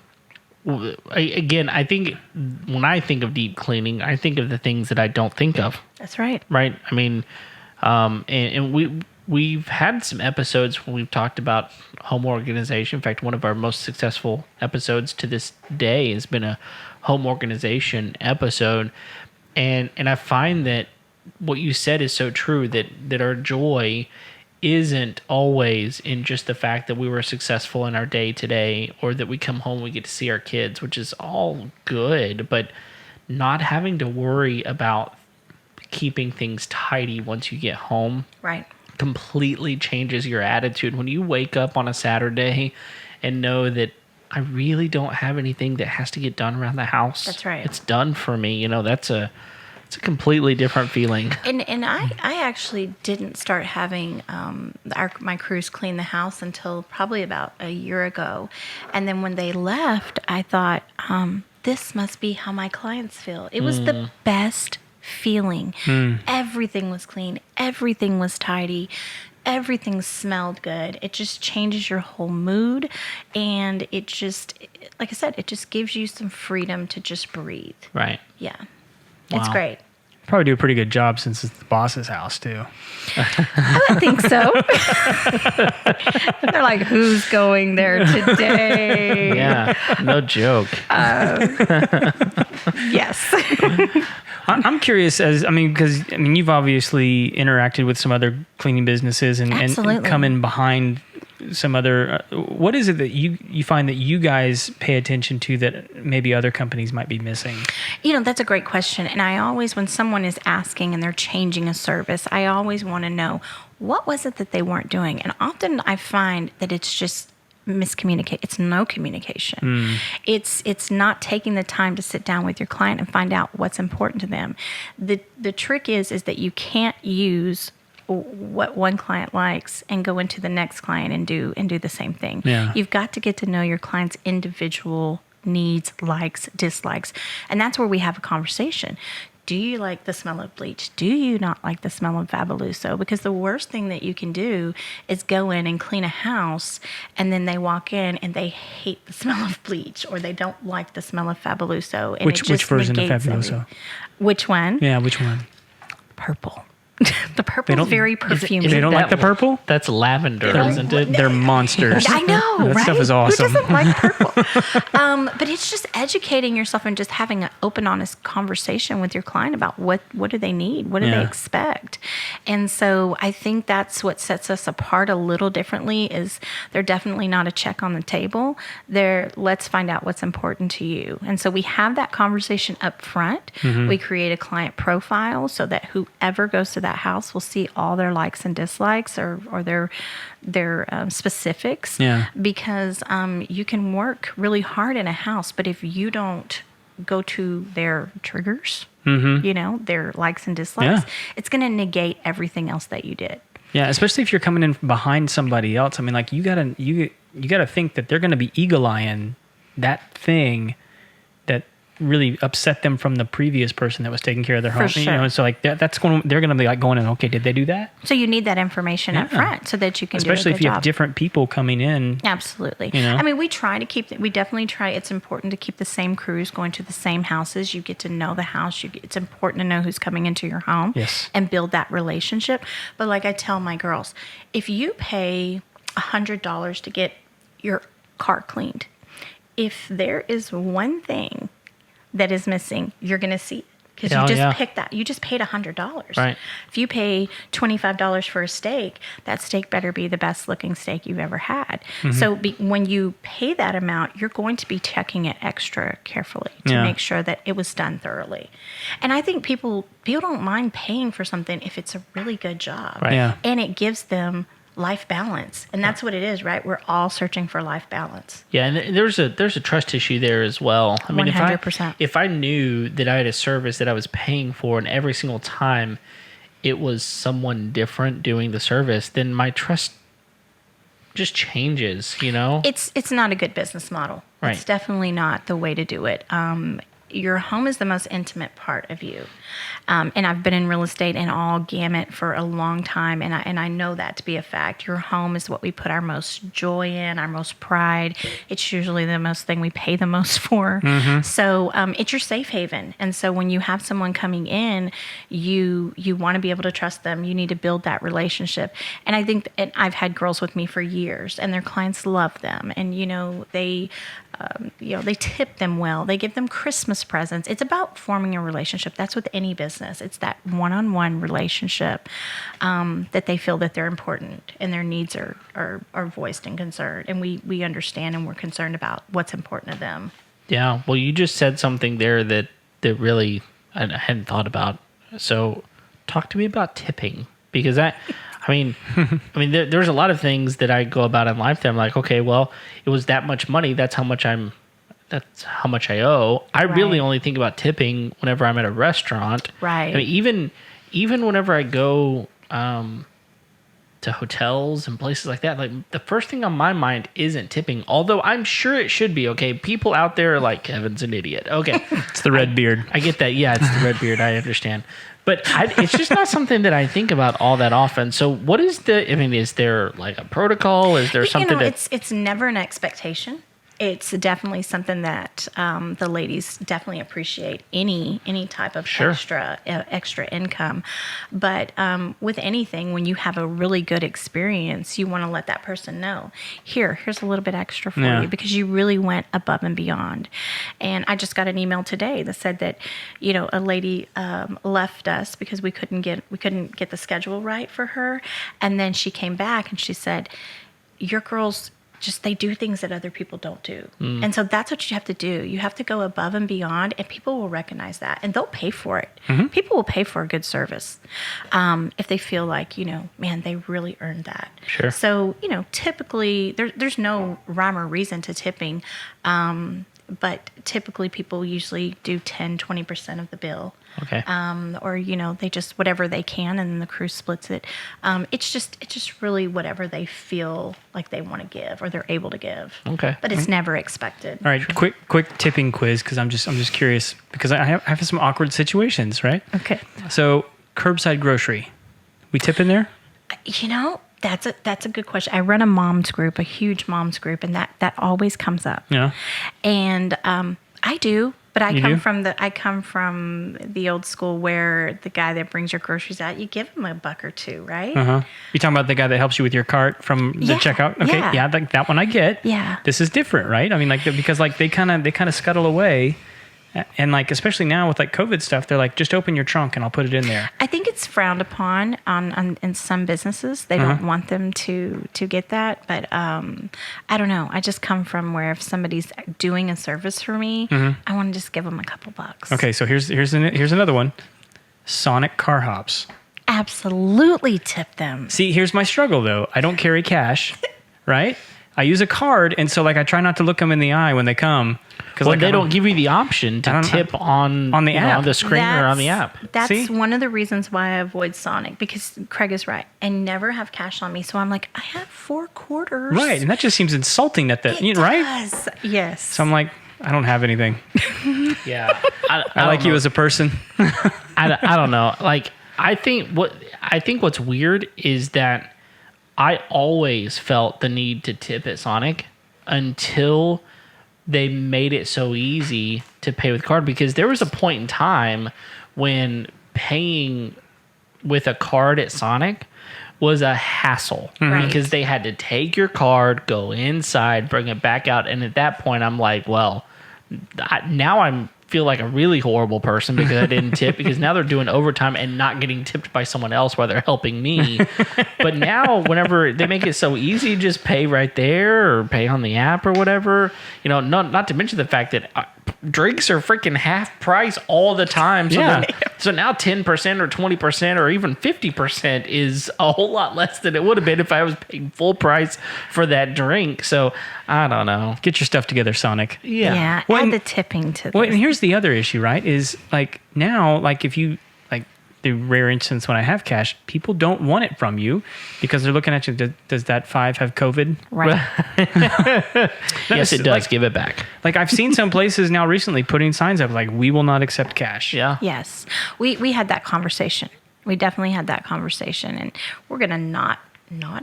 I think when I think of deep cleaning, I think of the things that I don't think of. That's right. Right. And we've had some episodes when we've talked about home organization. In fact, one of our most successful episodes to this day has been a home organization episode. And I find that what you said is so true, that our joy isn't always in just the fact that we were successful in our day today, or that we come home, we get to see our kids, which is all good, but not having to worry about keeping things tidy once you get home. Right. Completely changes your attitude. When you wake up on a Saturday and know that I really don't have anything that has to get done around the house. That's right. It's done for me. It's a completely different feeling. And I actually didn't start having my crews clean the house until probably about a year ago. And then when they left, I thought, this must be how my clients feel. It was the best feeling. Everything was clean. Everything was tidy. everything smelled good. It just changes your whole mood. And it just, like I said, it just gives you some freedom to just breathe. Right. Yeah. It's Wow. great. Probably do a pretty good job since it's the boss's house too. I would think so. They're like, who's going there today? Yeah. No joke. Yes. I'm curious because you've obviously interacted with some other cleaning businesses and Absolutely. come in behind some other. What is it that you find that you guys pay attention to that maybe other companies might be missing? That's a great question. And I always, when someone is asking and they're changing a service, I always want to know, what was it that they weren't doing? And often I find that it's just miscommunicate. It's no communication. It's not taking the time to sit down with your client and find out what's important to them. The trick is that you can't use what one client likes and go into the next client and do the same thing. Yeah. You've got to get to know your client's individual needs, likes, dislikes. And that's where we have a conversation. Do you like the smell of bleach? Do you not like the smell of Fabuloso? Because the worst thing that you can do is go in and clean a house and then they walk in and they hate the smell of bleach or they don't like the smell of Fabuloso. And Which version of Fabuloso? Which one? Yeah, which one? Purple. The purple is very perfumey. They don't like the purple? That's lavender, isn't it? They're monsters. I know, That right? stuff is awesome. Who doesn't like purple? But it's just educating yourself and just having an open, honest conversation with your client about what do they need? What do they expect? And so I think that's what sets us apart a little differently is they're definitely not a check on the table. They're let's find out what's important to you. And so we have that conversation up front. We create a client profile so that whoever goes to that house will see all their likes and dislikes or their specifics. Yeah. Because you can work really hard in a house, but if you don't go to their triggers, their likes and dislikes, it's going to negate everything else that you did. Yeah, especially if you're coming in behind somebody else. I mean, like you gotta think that they're gonna be eagle-eyeing that thing that really upset them from the previous person that was taking care of their home. sure. So like that's they're gonna be like going in, okay, did they do that? So you need that information up front so that you can Especially do a if good you job. have different people coming in. Absolutely. I mean, we definitely try. It's important to keep the same crews going to the same houses. You get to know the house. It's important to know who's coming into your home and build that relationship. But like I tell my girls, if you pay $100 to get your car cleaned, if there is one thing that is missing, you're going to see it. Because you just picked that. You just paid $100. Right. If you pay $25 for a steak, that steak better be the best looking steak you've ever had. So when you pay that amount, you're going to be checking it extra carefully to make sure that it was done thoroughly. And I think people don't mind paying for something if it's a really good job. Right. Yeah. And it gives them life balance. And that's what it is, right? We're all searching for life balance. Yeah, and there's a trust issue there as well. I mean, 100%. if I knew that I had a service that I was paying for, and every single time it was someone different doing the service, then my trust just changes. It's not a good business model. Right. It's definitely not the way to do it. Your home is the most intimate part of you. And I've been in real estate and all gamut for a long time, and I know that to be a fact. Your home is what we put our most joy in, our most pride. It's usually the most thing we pay the most for. So it's your safe haven. And so when you have someone coming in, you want to be able to trust them. You need to build that relationship. And I think and I've had girls with me for years, and their clients love them. And they tip them well. They give them Christmas presents. It's about forming a relationship. That's with any business. It's that one-on-one relationship that they feel that they're important and their needs are voiced and concerned. And we understand and we're concerned about what's important to them. Yeah. Well, you just said something there that really I hadn't thought about. So talk to me about tipping, because there's a lot of things that I go about in life that I'm like, okay, well, it was that much money. That's how much I owe. I really only think about tipping whenever I'm at a restaurant. Right. I mean, even whenever I go, to hotels and places like that, like the first thing on my mind isn't tipping, although I'm sure it should be. Okay, people out there are like, Kevin's an idiot. Okay, It's the red beard. I get that. Yeah, it's the red beard. I understand. But it's just not something that I think about all that often. So what is is there like a protocol? Is there something it's never an expectation. It's definitely something that the ladies definitely appreciate, any type of Sure. extra income. But with anything, when you have a really good experience, you want to let that person know, here's a little bit extra for Yeah. you, because you really went above and beyond. And I just got an email today that said that, a lady left us because we couldn't get the schedule right for her. And then she came back and she said, your girls, they do things that other people don't do. And so that's what you have to do. You have to go above and beyond, and people will recognize that, and they'll pay for it. People will pay for a good service if they feel like, man, they really earned that. Sure. So, typically there's no rhyme or reason to tipping. But typically people usually do 10, 20% of the bill. Okay. Or, they just whatever they can, and then the crew splits it. It's just really whatever they feel like they want to give or they're able to give. Okay. But it's never expected. All right, quick tipping quiz, because I'm just curious, because I have some awkward situations, right? Okay. So curbside grocery, we tip in there? That's a good question. I run a mom's group, a huge mom's group, and that always comes up. Yeah. And I do, but I You come from the old school where the guy that brings your groceries out, you give him $1 or $2, right? Uh-huh. You're talking about the guy that helps you with your cart from the Yeah, checkout? Okay, yeah. yeah, like that one I get. Yeah. This is different, right? I mean, because they kind of scuttle away. And like, especially now with like COVID stuff, they're like, just open your trunk and I'll put it in there. I think it's frowned upon in some businesses. They don't want them to get that, but I don't know. I just come from where if somebody's doing a service for me, I want to just give them a couple bucks. Okay, so here's another one. Sonic car hops. Absolutely tip them. See, here's my struggle though. I don't carry cash, right? I use a card, and so like I try not to look them in the eye when they come, because Well, they don't give you the option to tip on the app. on the screen or on the app. That's See? one of the reasons why I avoid Sonic, because Craig is right. I never have cash on me, so I'm like, I have 4 quarters. Right, and that just seems insulting right? Does. Yes. So I'm like, I don't have anything. Yeah. I like you as a person. I don't know. Like, I think what's weird is that I always felt the need to tip at Sonic until they made it so easy to pay with card, because there was a point in time when paying with a card at Sonic was a hassle, Right. because they had to take your card, go inside, bring it back out. And at that point, I'm like, well, now I feel like a really horrible person because I didn't tip, because now they're doing overtime and not getting tipped by someone else while they're helping me. But now whenever they make it so easy, just pay right there or pay on the app or whatever, not to mention the fact that drinks are freaking half price all the time. So, Yeah. so now 10% or 20% or even 50% is a whole lot less than it would have been if I was paying full price for that drink. So I don't know. Get your stuff together, Sonic. Yeah. Well, add and- the tipping to Well, this. and here's the other issue, right? Is like now, like if you like the rare instance when I have cash, people don't want it from you because they're looking at you. Does that 5 have COVID? Right. Yes, it does. Like, Give it back. like I've seen some places now recently putting signs up like, we will not accept cash. Yeah. Yes. We had that conversation. We definitely had that conversation, and we're going to not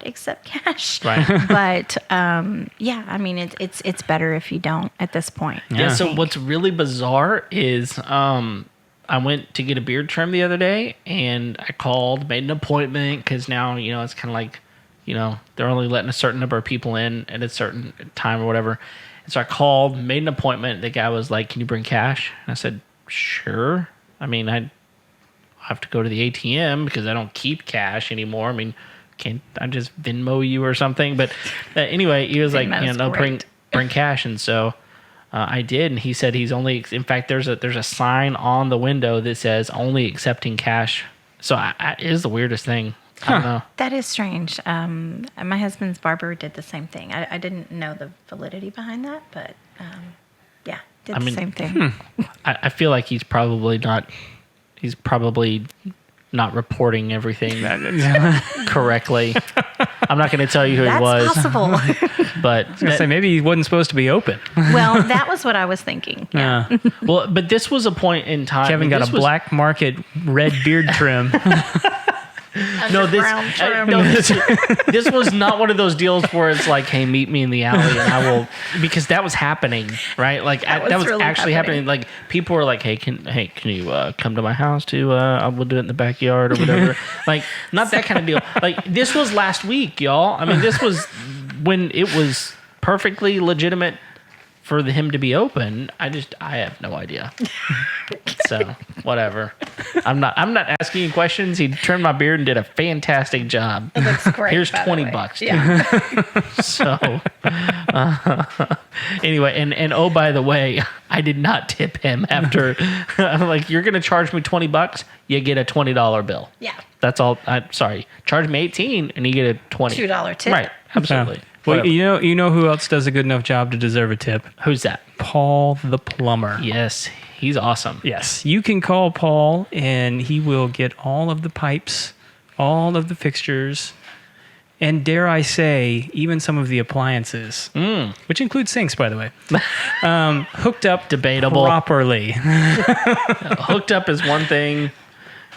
accept cash. Right. But yeah, I mean, it's better if you don't at this point. Yeah. I So think. what's really bizarre is I went to get a beard trim the other day, and I called, made an appointment, because now it's kind of like they're only letting a certain number of people in at a certain time or whatever. And so I called, made an appointment. The guy was like, "Can you bring cash?" And I said, "Sure." I mean, I have to go to the ATM because I don't keep cash anymore. I mean, can't I just Venmo you or something? But anyway, he was like, Venmo's no, great. bring cash. And so I did. And he said he's only, in fact, there's a sign on the window that says only accepting cash. So it is the weirdest thing. I don't know. That is strange. My husband's barber did the same thing. I didn't know the validity behind that, but yeah, did the mean, same thing. I feel like he's probably not reporting everything correctly. I'm not going to tell you who he was. That's possible. But I was gonna say maybe he wasn't supposed to be open. Well, that was what I was thinking. Yeah. well, but this was a point in time. Kevin got a black market red beard trim. No, Brown trim. this was not one of those deals where it's like, hey, meet me in the alley and I will, because that was happening, right? Like that was really actually happening. Like people were like, can you come to my house we'll do it in the backyard or whatever. Like not that kind of deal. Like this was last week, y'all. I mean, this was when it was perfectly legitimate for him to be open. I have no idea. So whatever. I'm not asking you questions. He trimmed my beard and did a fantastic job. It looks great. Here's by the way. $20. Dude. Yeah. So anyway, and oh, by the way, I did not tip him after. I'm like, you're gonna charge me $20, you get a $20 bill. Yeah. That's all. I'm sorry. Charge me $18 and you get a $2 tip. Right. Absolutely. Yeah. Well, Whatever. you know who else does a good enough job to deserve a tip? Who's that? Paul the plumber. Yes, he's awesome. Yes, you can call Paul and he will get all of the pipes, all of the fixtures, and dare I say, even some of the appliances, which include sinks, by the way, hooked up Debatable. properly. Hooked up is one thing.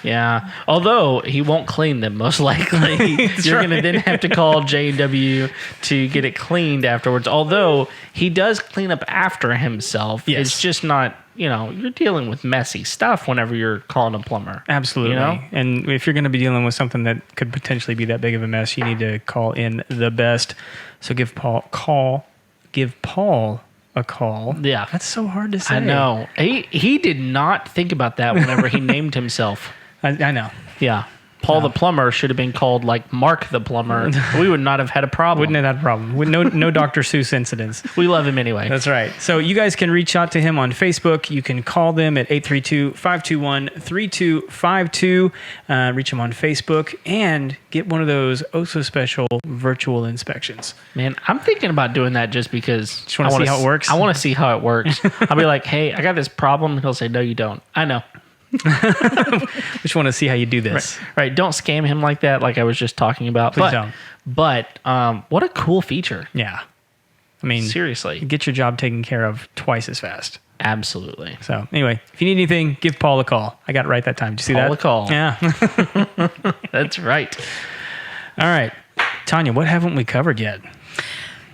Yeah. Although he won't clean them, most likely. You're going to then have to call J&W to get it cleaned afterwards. Although he does clean up after himself. Yes. It's just not, you're dealing with messy stuff whenever you're calling a plumber. Absolutely. You know? And if you're going to be dealing with something that could potentially be that big of a mess, you need to call in the best. So give Paul a call. Yeah. That's so hard to say. I know. He did not think about that whenever he named himself. I know. Yeah. Paul the plumber should have been called like Mark the plumber. We would not have had a problem. Wouldn't have had a problem. No Dr. Seuss incidents. We love him anyway. That's right. So you guys can reach out to him on Facebook. You can call them at 832-521-3252. Reach him on Facebook and get one of those so special virtual inspections. Man, I'm thinking about doing that just because Just wanna see how it works? I want to see how it works. I'll be like, hey, I got this problem. He'll say, no, you don't. I know. Just want to see how you do this. Right. Don't scam him like that, like I was just talking about. Please don't. But what a cool feature. Yeah. I mean, Seriously. get your job taken care of twice as fast. Absolutely. So anyway, if you need anything, give Paul a call. I got it right that time. Did you see Paul that? a call. Yeah. That's right. All right. Tonya, what haven't we covered yet?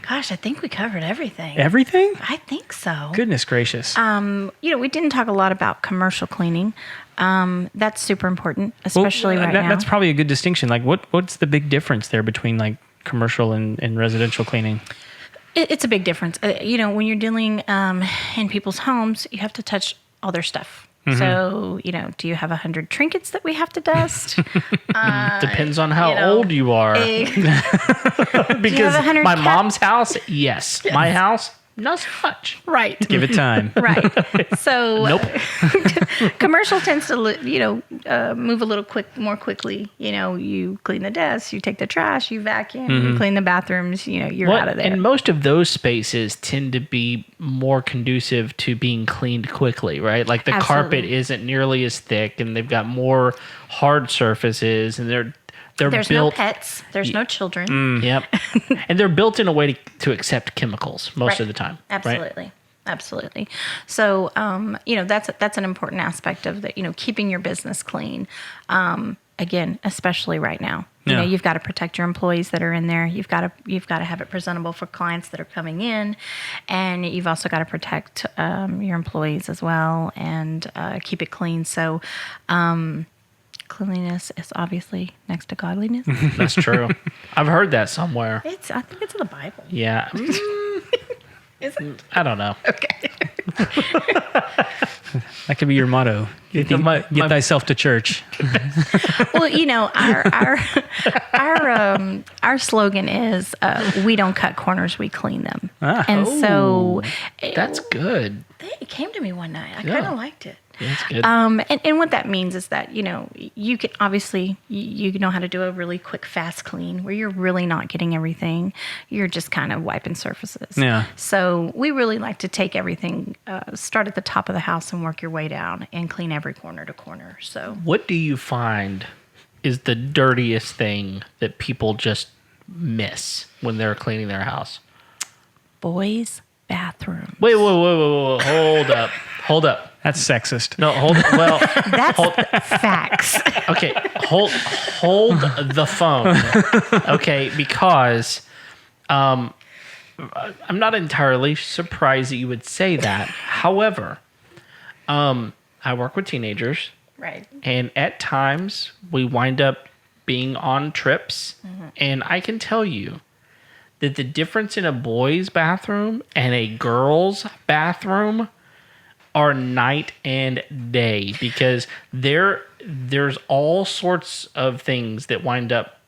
Gosh, I think we covered everything. Everything? I think so. Goodness gracious. We didn't talk a lot about commercial cleaning. That's super important, especially right now. That's probably a good distinction. Like, what's the big difference there between like commercial and residential cleaning? It's a big difference. When you're dealing in people's homes, you have to touch all their stuff. Mm-hmm. So, do you have 100 trinkets that we have to dust? Depends on how old you are. Because 100 my mom's house, yes. My house, not so much. Right. Give it time. Right. So Nope. commercial tends to, move a little more quickly. You clean the desks, you take the trash, you vacuum, you clean the bathrooms, you're out of there. And most of those spaces tend to be more conducive to being cleaned quickly, right? Like the carpet isn't nearly as thick and they've got more hard surfaces and there's There's built. no pets. There's no children. Yep. And they're built in a way to accept chemicals most Right. of the time. Absolutely. Right? Absolutely. So, that's an important aspect of keeping your business clean. Again, especially right now, Yeah. you've got to protect your employees that are in there. You've got to have it presentable for clients that are coming in, and you've also got to protect your employees as well and keep it clean. So, cleanliness is obviously next to godliness. That's true. I've heard that somewhere. I think it's in the Bible. Yeah. Is it? I don't know. Okay. That could be your motto. Get thyself to church. Well, our slogan is we don't cut corners, we clean them. And so That's good. it came to me one night. I Yeah. kind of liked it. Yeah, that's good. And what that means is that, you can obviously, you know how to do a really quick, fast clean where you're really not getting everything. You're just kind of wiping surfaces. Yeah. So we really like to take everything, start at the top of the house and work your way way down and clean every corner to corner. So What do you find is the dirtiest thing that people just miss when they're cleaning their house? boys' bathroom. Wait, hold up. That's sexist. No, well, That's facts. okay, hold the phone. Okay, because I'm not entirely surprised that you would say that. However, I work with teenagers, Right. and at times we wind up being on trips, and I can tell you that the difference in a boy's bathroom and a girl's bathroom are night and day, because there's all sorts of things that wind up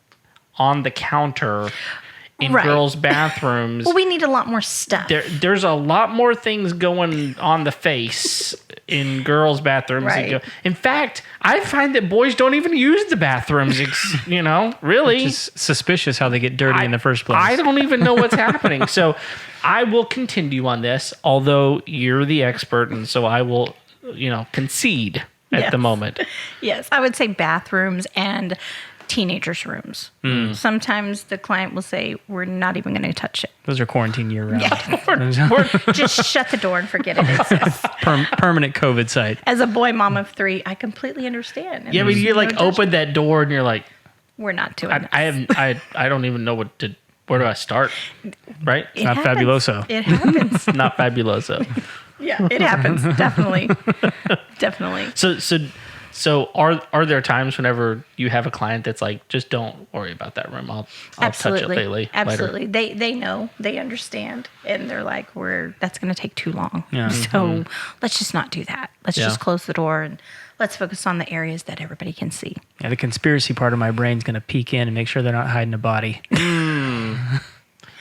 on the counter in Right. girls' bathrooms. Well, we need a lot more stuff. There's a lot more things going on the face in girls' bathrooms. Right. In fact, I find that boys don't even use the bathrooms, really. It's suspicious how they get dirty in the first place. I don't even know what's happening. So I will continue on this, although you're the expert, and so I will, concede at Yes. the moment. Yes, I would say bathrooms and teenagers' rooms. Sometimes the client will say, we're not even going to touch it. Those are quarantine year round. Just shut the door and forget it exists. Permanent COVID site. As a boy mom of 3, I completely understand. And Yeah, but there's you no open judgment. that door and you're like, We're not doing I don't even know where do I start, right? It not happens. fabuloso. It happens. Not fabuloso. Yeah, it happens. Definitely. Definitely. So are there times whenever you have a client that's like, just don't worry about that room. I'll touch it later. Absolutely. They know, they understand, and they're like, that's going to take too long. Yeah. So let's just not do that. Let's Yeah. just close the door and let's focus on the areas that everybody can see. Yeah, the conspiracy part of my brain's going to peek in and make sure they're not hiding a body.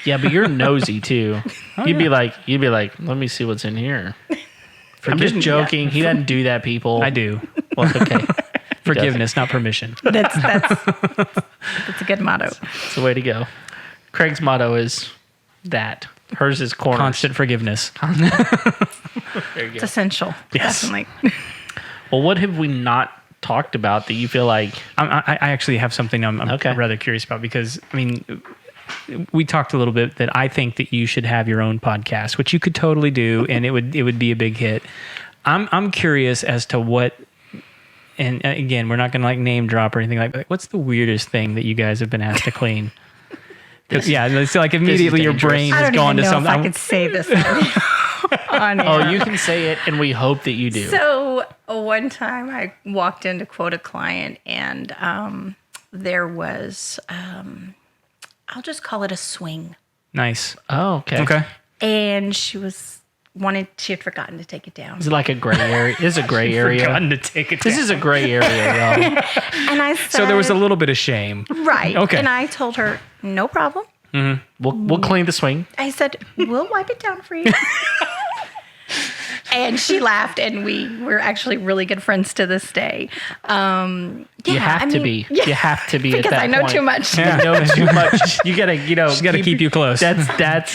Yeah, but you're nosy too. You'd be like, let me see what's in here. I'm just joking. He doesn't do that, people. I do. Well, okay. Forgiveness, not permission. That's a good motto. It's the way to go. Craig's motto is that. Hers is corners. Constant forgiveness. There you It's go. essential. Yes. Definitely. Well, what have we not talked about that you feel like? I actually have something I'm Okay. rather curious about, because, we talked a little bit that I think that you should have your own podcast, which you could totally do, and it would be a big hit. I'm curious as to what, and again, we're not going to name drop or anything like that. What's the weirdest thing that you guys have been asked to clean? Because it's like immediately your dangerous. brain I has don't gone even to know if something. I could say this on Oh, air. you can say it, and we hope that you do. So one time I walked in to quote a client, and there was, I'll just call it a swing. Nice. Oh, okay. Okay. And she had forgotten to take it down. Is it like a gray area? This is a gray area. Forgotten to take it This down. is a gray area, y'all. And I said, So there was a little bit of shame. right. Okay. And I told her, no problem. We'll clean the swing. I said, we'll wipe it down for you. And she laughed, and we're actually really good friends to this day. You have to be. yeah, You have to be because at that I know point. too much. You know too much. You gotta, She's got to keep you close. That's.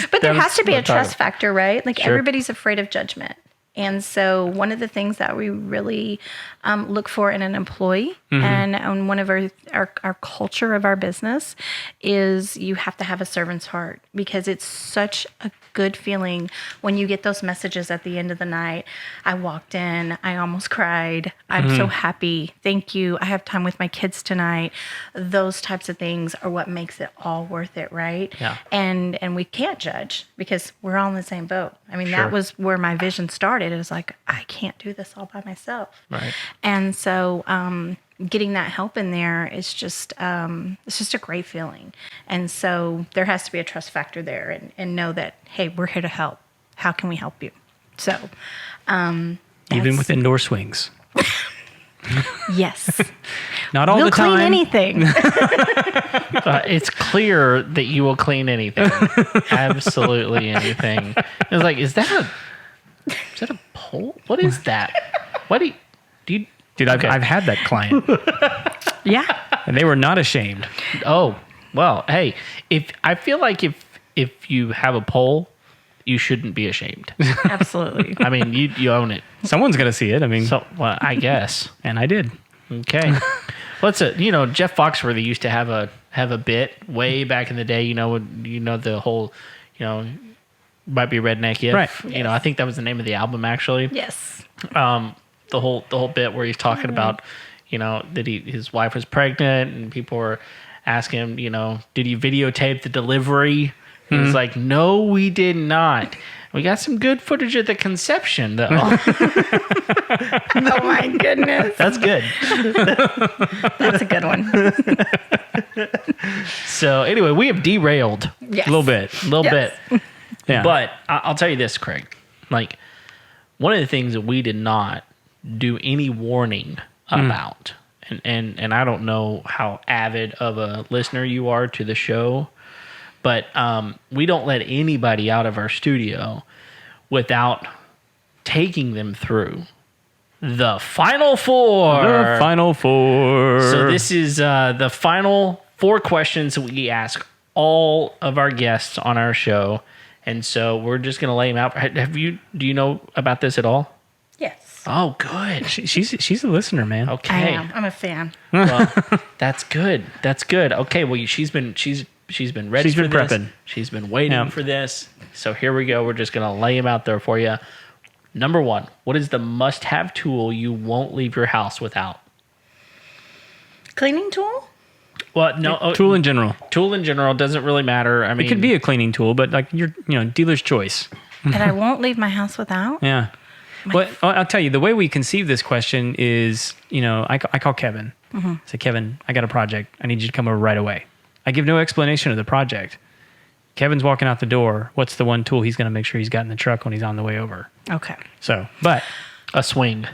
But there that's has to be what a I'm talking trust factor, right? Like Sure. everybody's afraid of judgment. And so one of the things that we really look for in an employee and on one of our culture of our business is you have to have a servant's heart, because it's such a good feeling when you get those messages at the end of the night. I walked in, I almost cried. I'm so happy. Thank you. I have time with my kids tonight. Those types of things are what makes it all worth it, right? Yeah. And we can't judge because we're all in the same boat. I mean, Sure. that was where my vision started. It was like, I can't do this all by myself. Right. And so getting that help in there is just, it's just a great feeling. And so there has to be a trust factor there and know that, hey, we're here to help. How can we help you? So, Even that's- with indoor swings. yes, Not all we'll the time. clean anything. It's clear that you will clean anything. Absolutely anything. It's like, is that a pole? What is that? What do you? Dude, Okay. I've had that client, Yeah. and they were not ashamed. Oh, well, hey, if I feel like if you have a pole, you shouldn't be ashamed. Absolutely. I mean, you own it. Someone's gonna see it. I mean, So, well, I guess. and I did. Okay. Let's Jeff Foxworthy used to have a bit way back in the day. The whole, might be redneck if. Right. I think that was the name of the album actually. Yes. The whole bit where he's talking about, that his wife was pregnant and people were asking him, did he videotape the delivery? And he's like, no, we did not. We got some good footage of the conception, though. Oh my goodness. That's good. That's a good one. So anyway, we have derailed Yes. A little bit. a little Yes. bit. Yeah. But I'll tell you this, Craig. Like, one of the things that we did not do any warning about, and I don't know how avid of a listener you are to the show, but we don't let anybody out of our studio without taking them through the Final Four. The Final Four. So this is the final 4 questions that we ask all of our guests on our show. And so we're just going to lay them out. Do you know about this at all? Yes. Oh, good. She's a listener, man. I Okay. am. I'm a fan. Well, that's good. That's good. Okay. Well, she's been ready. She's been for this. prepping. She's been waiting Yeah. for this. So here we go. We're just going to lay them out there for you. Number 1, what is the must-have tool you won't leave your house without? Cleaning tool? Well, no. Tool in general. Tool in general doesn't really matter. I mean, It could be a cleaning tool, but like dealer's choice. That I won't leave my house without? Yeah. Well, I'll tell you, the way we conceive this question is, I call Kevin. I say, Kevin, I got a project. I need you to come over right away. I give no explanation of the project. Kevin's walking out the door. What's the one tool he's going to make sure he's got in the truck when he's on the way over? Okay. So, but a swing.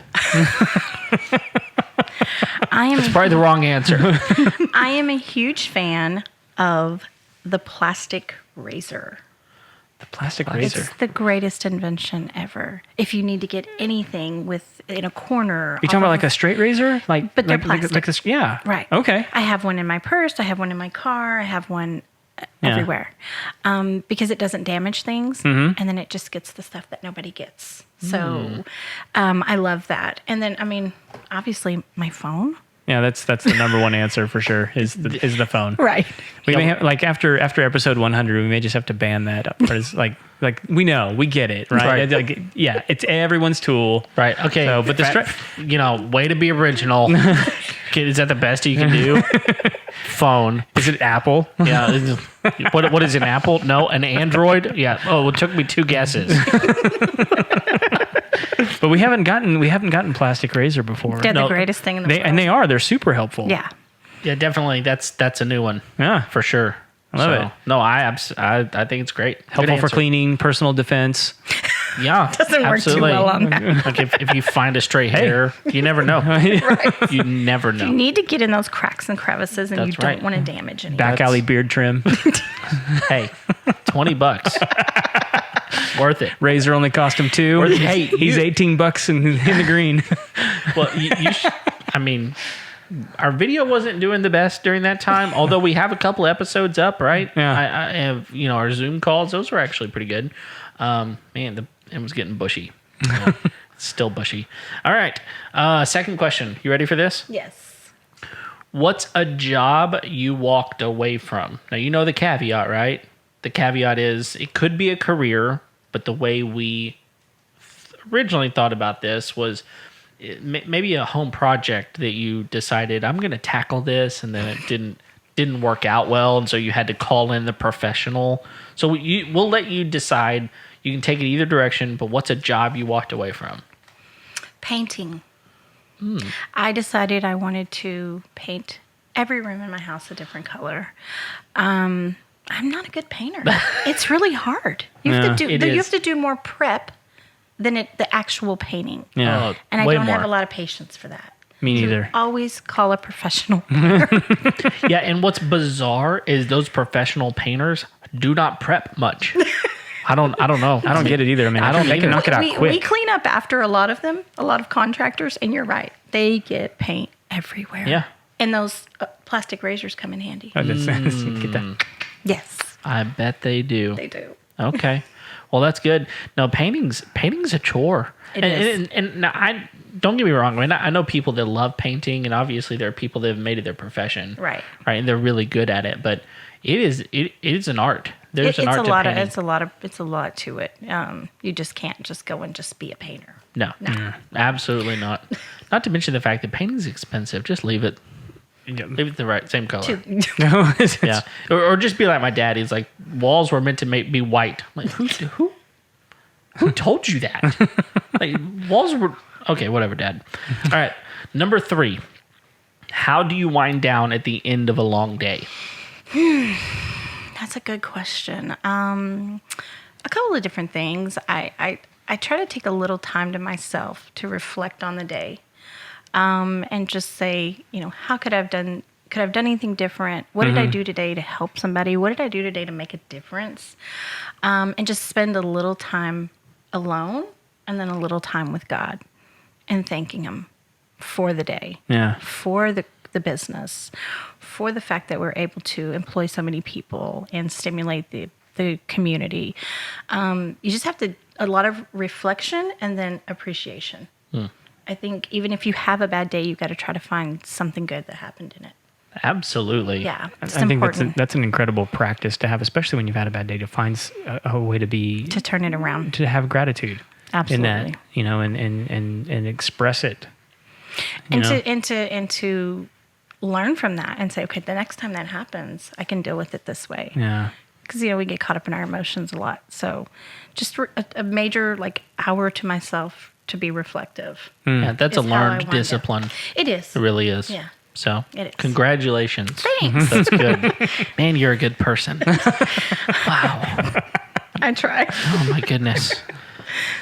It's Probably the wrong answer. I am a huge fan of the plastic razor. the plastic razor. It's the greatest invention ever. If you need to get anything in a corner. You talking about like a straight razor? But they're plastic. Yeah. Right. Okay. I have one in my purse. I have one in my car. I have one Yeah. everywhere. Because it doesn't damage things. Mm-hmm. And then it just gets the stuff that nobody gets. So I love that. And then, obviously my phone. Yeah, that's the number one answer for sure is the phone. Right. We may have, like after episode 100, we may just have to ban that. It's like we get it, right? Right. Like, yeah, it's everyone's tool. Right. Okay. So, but way to be original. Is that the best you can do? Phone. Is it Apple? Yeah. What is an Apple? No, an Android. Yeah. Oh, it took me 2 guesses. But we haven't gotten plastic razor before. They're the greatest thing in the world. And they're super helpful. Yeah. Yeah, definitely. That's a new one. Yeah. For sure. I love it. No, I think it's great. Good Helpful for answer. cleaning, personal defense. Yeah. Doesn't work too well on that. Like if you find a stray hair, you never know. Right. You never know. You need to get in those cracks and crevices, and That's you don't right. want to damage anything. Back alley beard trim. Hey, $20. Worth it. Razor only cost him $2. Hey, he's $18 in the green. Well, our video wasn't doing the best during that time, although we have a couple episodes up, right? Yeah. I have, our Zoom calls. Those were actually pretty good. It was getting bushy. It's still bushy. All right. Second question. You ready for this? Yes. What's a job you walked away from? Now, you know the caveat, right? The caveat is it could be a career, but the way we originally thought about this was maybe a home project that you decided, I'm going to tackle this, and then it didn't work out well, and so you had to call in the professional. So we'll let you decide. You can take it either direction, but what's a job you walked away from? Painting. I decided I wanted to paint every room in my house a different color. I'm not a good painter. It's really hard. You have to do more prep than the actual painting. Yeah. And I way don't have more. a lot of patience for that. Me neither. Always call a professional. Yeah, and what's bizarre is those professional painters do not prep much. I don't know. I don't get it either. I mean, I don't they can either. knock it out we quick. clean up after a lot of them, a lot of contractors, and you're right. They get paint everywhere. Yeah. And those plastic razors come in handy. Get that. Yes, I bet they do. they do. Okay. Well, that's good. No, painting's a chore. It is. And now I don't get me wrong. I mean, I know people that love painting, and obviously there are people that have made it their profession, Right. and they're really good at it. But it is an art. There's an art to painting. It's a lot to it. You just can't just go and just be a painter. No, absolutely not. Not to mention the fact that painting's expensive. Just leave it. Leave it the same color. No, Yeah, or just be like my dad. He's like, walls were meant to be white. I'm like, who told you that? Like, walls were okay. Whatever, Dad. All right, number 3. How do you wind down at the end of a long day? That's a good question. A couple of different things. I try to take a little time to myself to reflect on the day, and just say, how could I have done? Could I have done anything different? What did I do today to help somebody? What did I do today to make a difference? And just spend a little time alone, and then a little time with God, and thanking Him for the day, for the business, for the fact that we're able to employ so many people and stimulate the community. You just have a lot of reflection and then appreciation. I think even if you have a bad day, you've got to try to find something good that happened in it. Absolutely. Yeah, it's I think important that's an incredible practice to have, especially when you've had a bad day, to find a way to turn it around, to have gratitude absolutely, in that, and express it, and to learn from that and say, okay, the next time that happens, I can deal with it this way. Yeah. Because we get caught up in our emotions a lot. So just a major hour to myself to be reflective. Yeah, that's a is how I learned wind discipline. down. It is. It really is. Yeah. So, It is. congratulations. Thanks. That's good. Man, you're a good person. Wow. I try. Oh my goodness.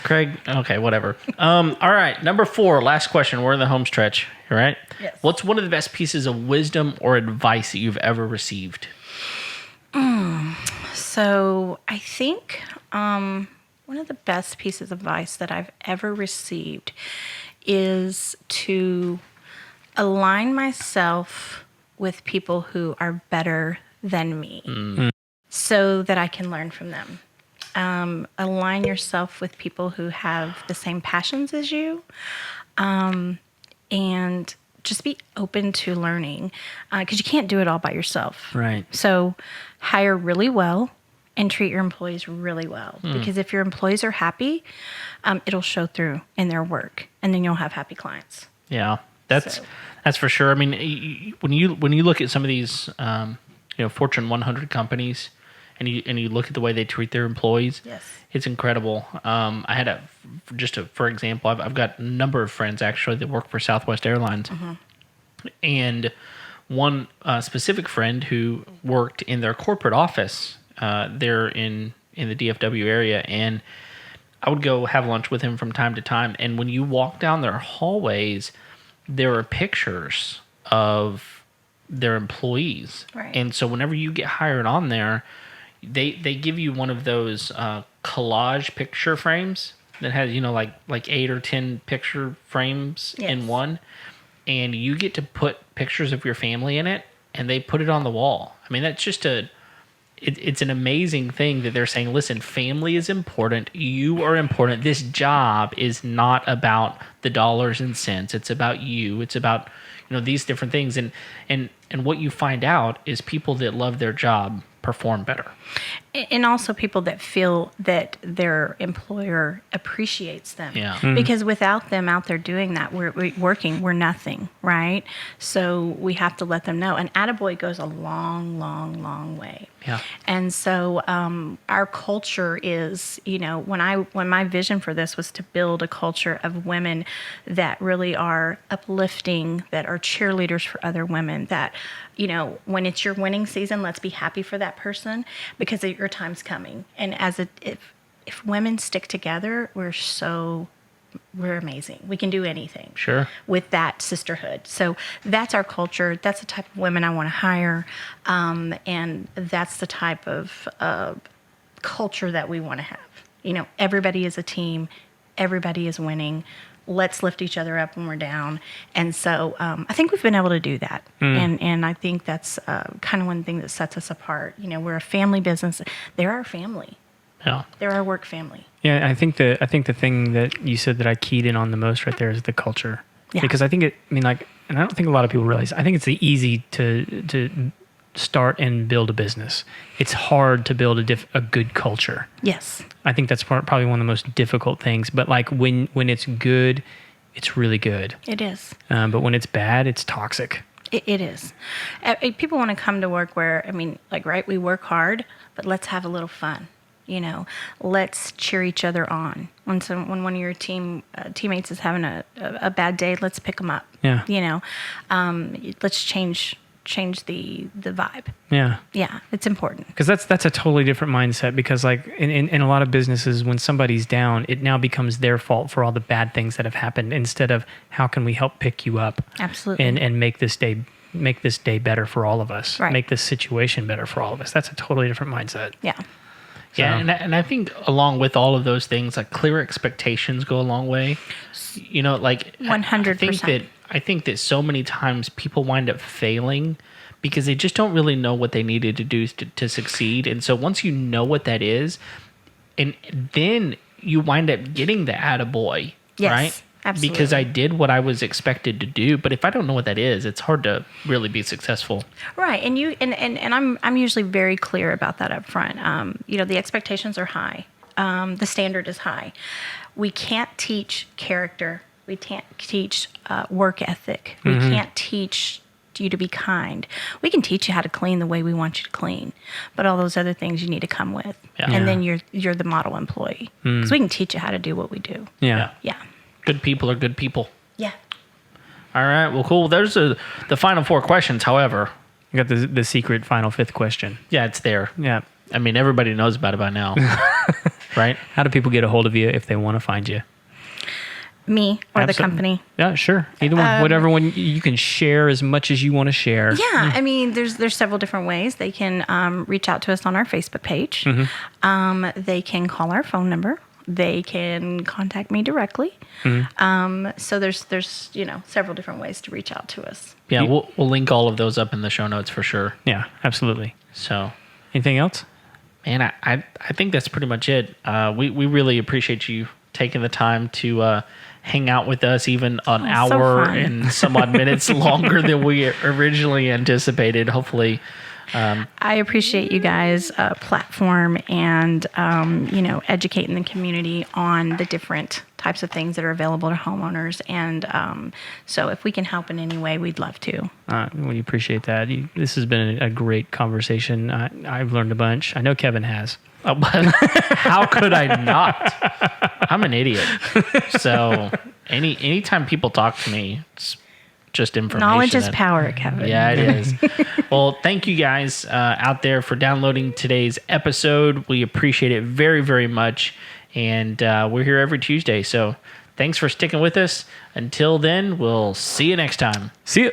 Craig, okay, whatever. All right, number 4, last question. We're in the home stretch, all right? Yes. What's one of the best pieces of wisdom or advice that you've ever received? So I think one of the best pieces of advice that I've ever received is to align myself with people who are better than me so that I can learn from them. Align yourself with people who have the same passions as you, and just be open to learning, because you can't do it all by yourself. Right. So hire really well and treat your employees really well, because if your employees are happy, it'll show through in their work, and then you'll have happy clients. Yeah, that's for sure. I mean, when you look at some of these, Fortune 100 companies, and you look at the way they treat their employees, Yes. it's incredible. I had for example, I've got a number of friends actually that work for Southwest Airlines, and one specific friend who worked in their corporate office there in the DFW area, and I would go have lunch with him from time to time. And when you walk down their hallways, there are pictures of their employees. Right. And so whenever you get hired on there, they give you one of those collage picture frames that has, like 8 or 10 picture frames in Yes. one. And you get to put pictures of your family in it, and they put it on the wall. I mean, that's just it's an amazing thing that they're saying, listen, family is important. You are important. This job is not about the dollars and cents. It's about you. It's about, these different things. And what you find out is people that love their job perform better. And also people that feel that their employer appreciates them. Yeah. Because without them out there doing that, we're working, we're nothing, right? So we have to let them know. And attaboy goes a long, long, long way. Yeah. And so our culture is, when my vision for this was to build a culture of women that really are uplifting, that are cheerleaders for other women, that, when it's your winning season, let's be happy for that person, because your time's coming. And if women stick together, we're amazing. We can do anything. Sure. With that sisterhood. So that's our culture. That's the type of women I want to hire. And that's the type of culture that we want to have. Everybody is a team. Everybody is winning. Let's lift each other up when we're down. And so I think we've been able to do that. And I think that's kind of one thing that sets us apart. We're a family business. They're our family. Yeah. They're our work family. Yeah, I think the thing that you said that I keyed in on the most right there is the culture. Yeah. Because I think and I don't think a lot of people realize, I think it's easy to start and build a business. It's hard to build a good culture. Yes. I think that's probably one of the most difficult things. But like when it's good, it's really good. It is. But when it's bad, it's toxic. It is. People want to come to work where, right, we work hard, but let's have a little fun. Let's cheer each other on. When one of your teammates is having a bad day, let's pick them up. Yeah. Let's change the vibe. Yeah. Yeah, it's important. Because that's a totally different mindset. Because like in a lot of businesses, when somebody's down, it now becomes their fault for all the bad things that have happened, instead of how can we help pick you up. Absolutely. And make this day better for all of us. Right. Make this situation better for all of us. That's a totally different mindset. Yeah. Yeah, and I think along with all of those things, like clear expectations go a long way. 100%. I think that so many times people wind up failing because they just don't really know what they needed to do to succeed. And so once you know what that is, and then you wind up getting the attaboy, Yes, right? absolutely. Because I did what I was expected to do. But if I don't know what that is, it's hard to really be successful. Right, and I'm usually very clear about that up front. The expectations are high. The standard is high. We can't teach character. We can't teach work ethic. We can't teach you to be kind. We can teach you how to clean the way we want you to clean, but all those other things you need to come with, and then you're the model employee, because we can teach you how to do what we do. Yeah. Yeah. Good people are good people. Yeah. All right. Well, cool. There's the final 4 questions. However, You got the secret final 5th question. yeah, it's there. Yeah. I mean, everybody knows about it by now, right? How do people get a hold of you if they want to find you? Me or the Absolutely. company. Yeah, sure. Either one. Whatever one you can share as much as you want to share. Yeah, I mean, there's several different ways. They can reach out to us on our Facebook page. They can call our phone number. They can contact me directly. So there's several different ways to reach out to us. Yeah, we'll link all of those up in the show notes for sure. Yeah, absolutely. So, Anything else? man, I think that's pretty much it. We really appreciate you taking the time to hang out with us, even an so hour fun. and some odd minutes longer than we originally anticipated. Hopefully, I appreciate you guys' platform and educating the community on the different types of things that are available to homeowners. And so if we can help in any way, we'd love to. We appreciate that. This has been a great conversation. I've learned a bunch. I know Kevin has. how could I not? I'm an idiot. So anytime people talk to me, it's just information. Knowledge is power, Kevin. Yeah, it is. Well, thank you guys out there for downloading today's episode. We appreciate it very, very much. And we're here every Tuesday. So thanks for sticking with us. Until then, we'll see you next time. See you.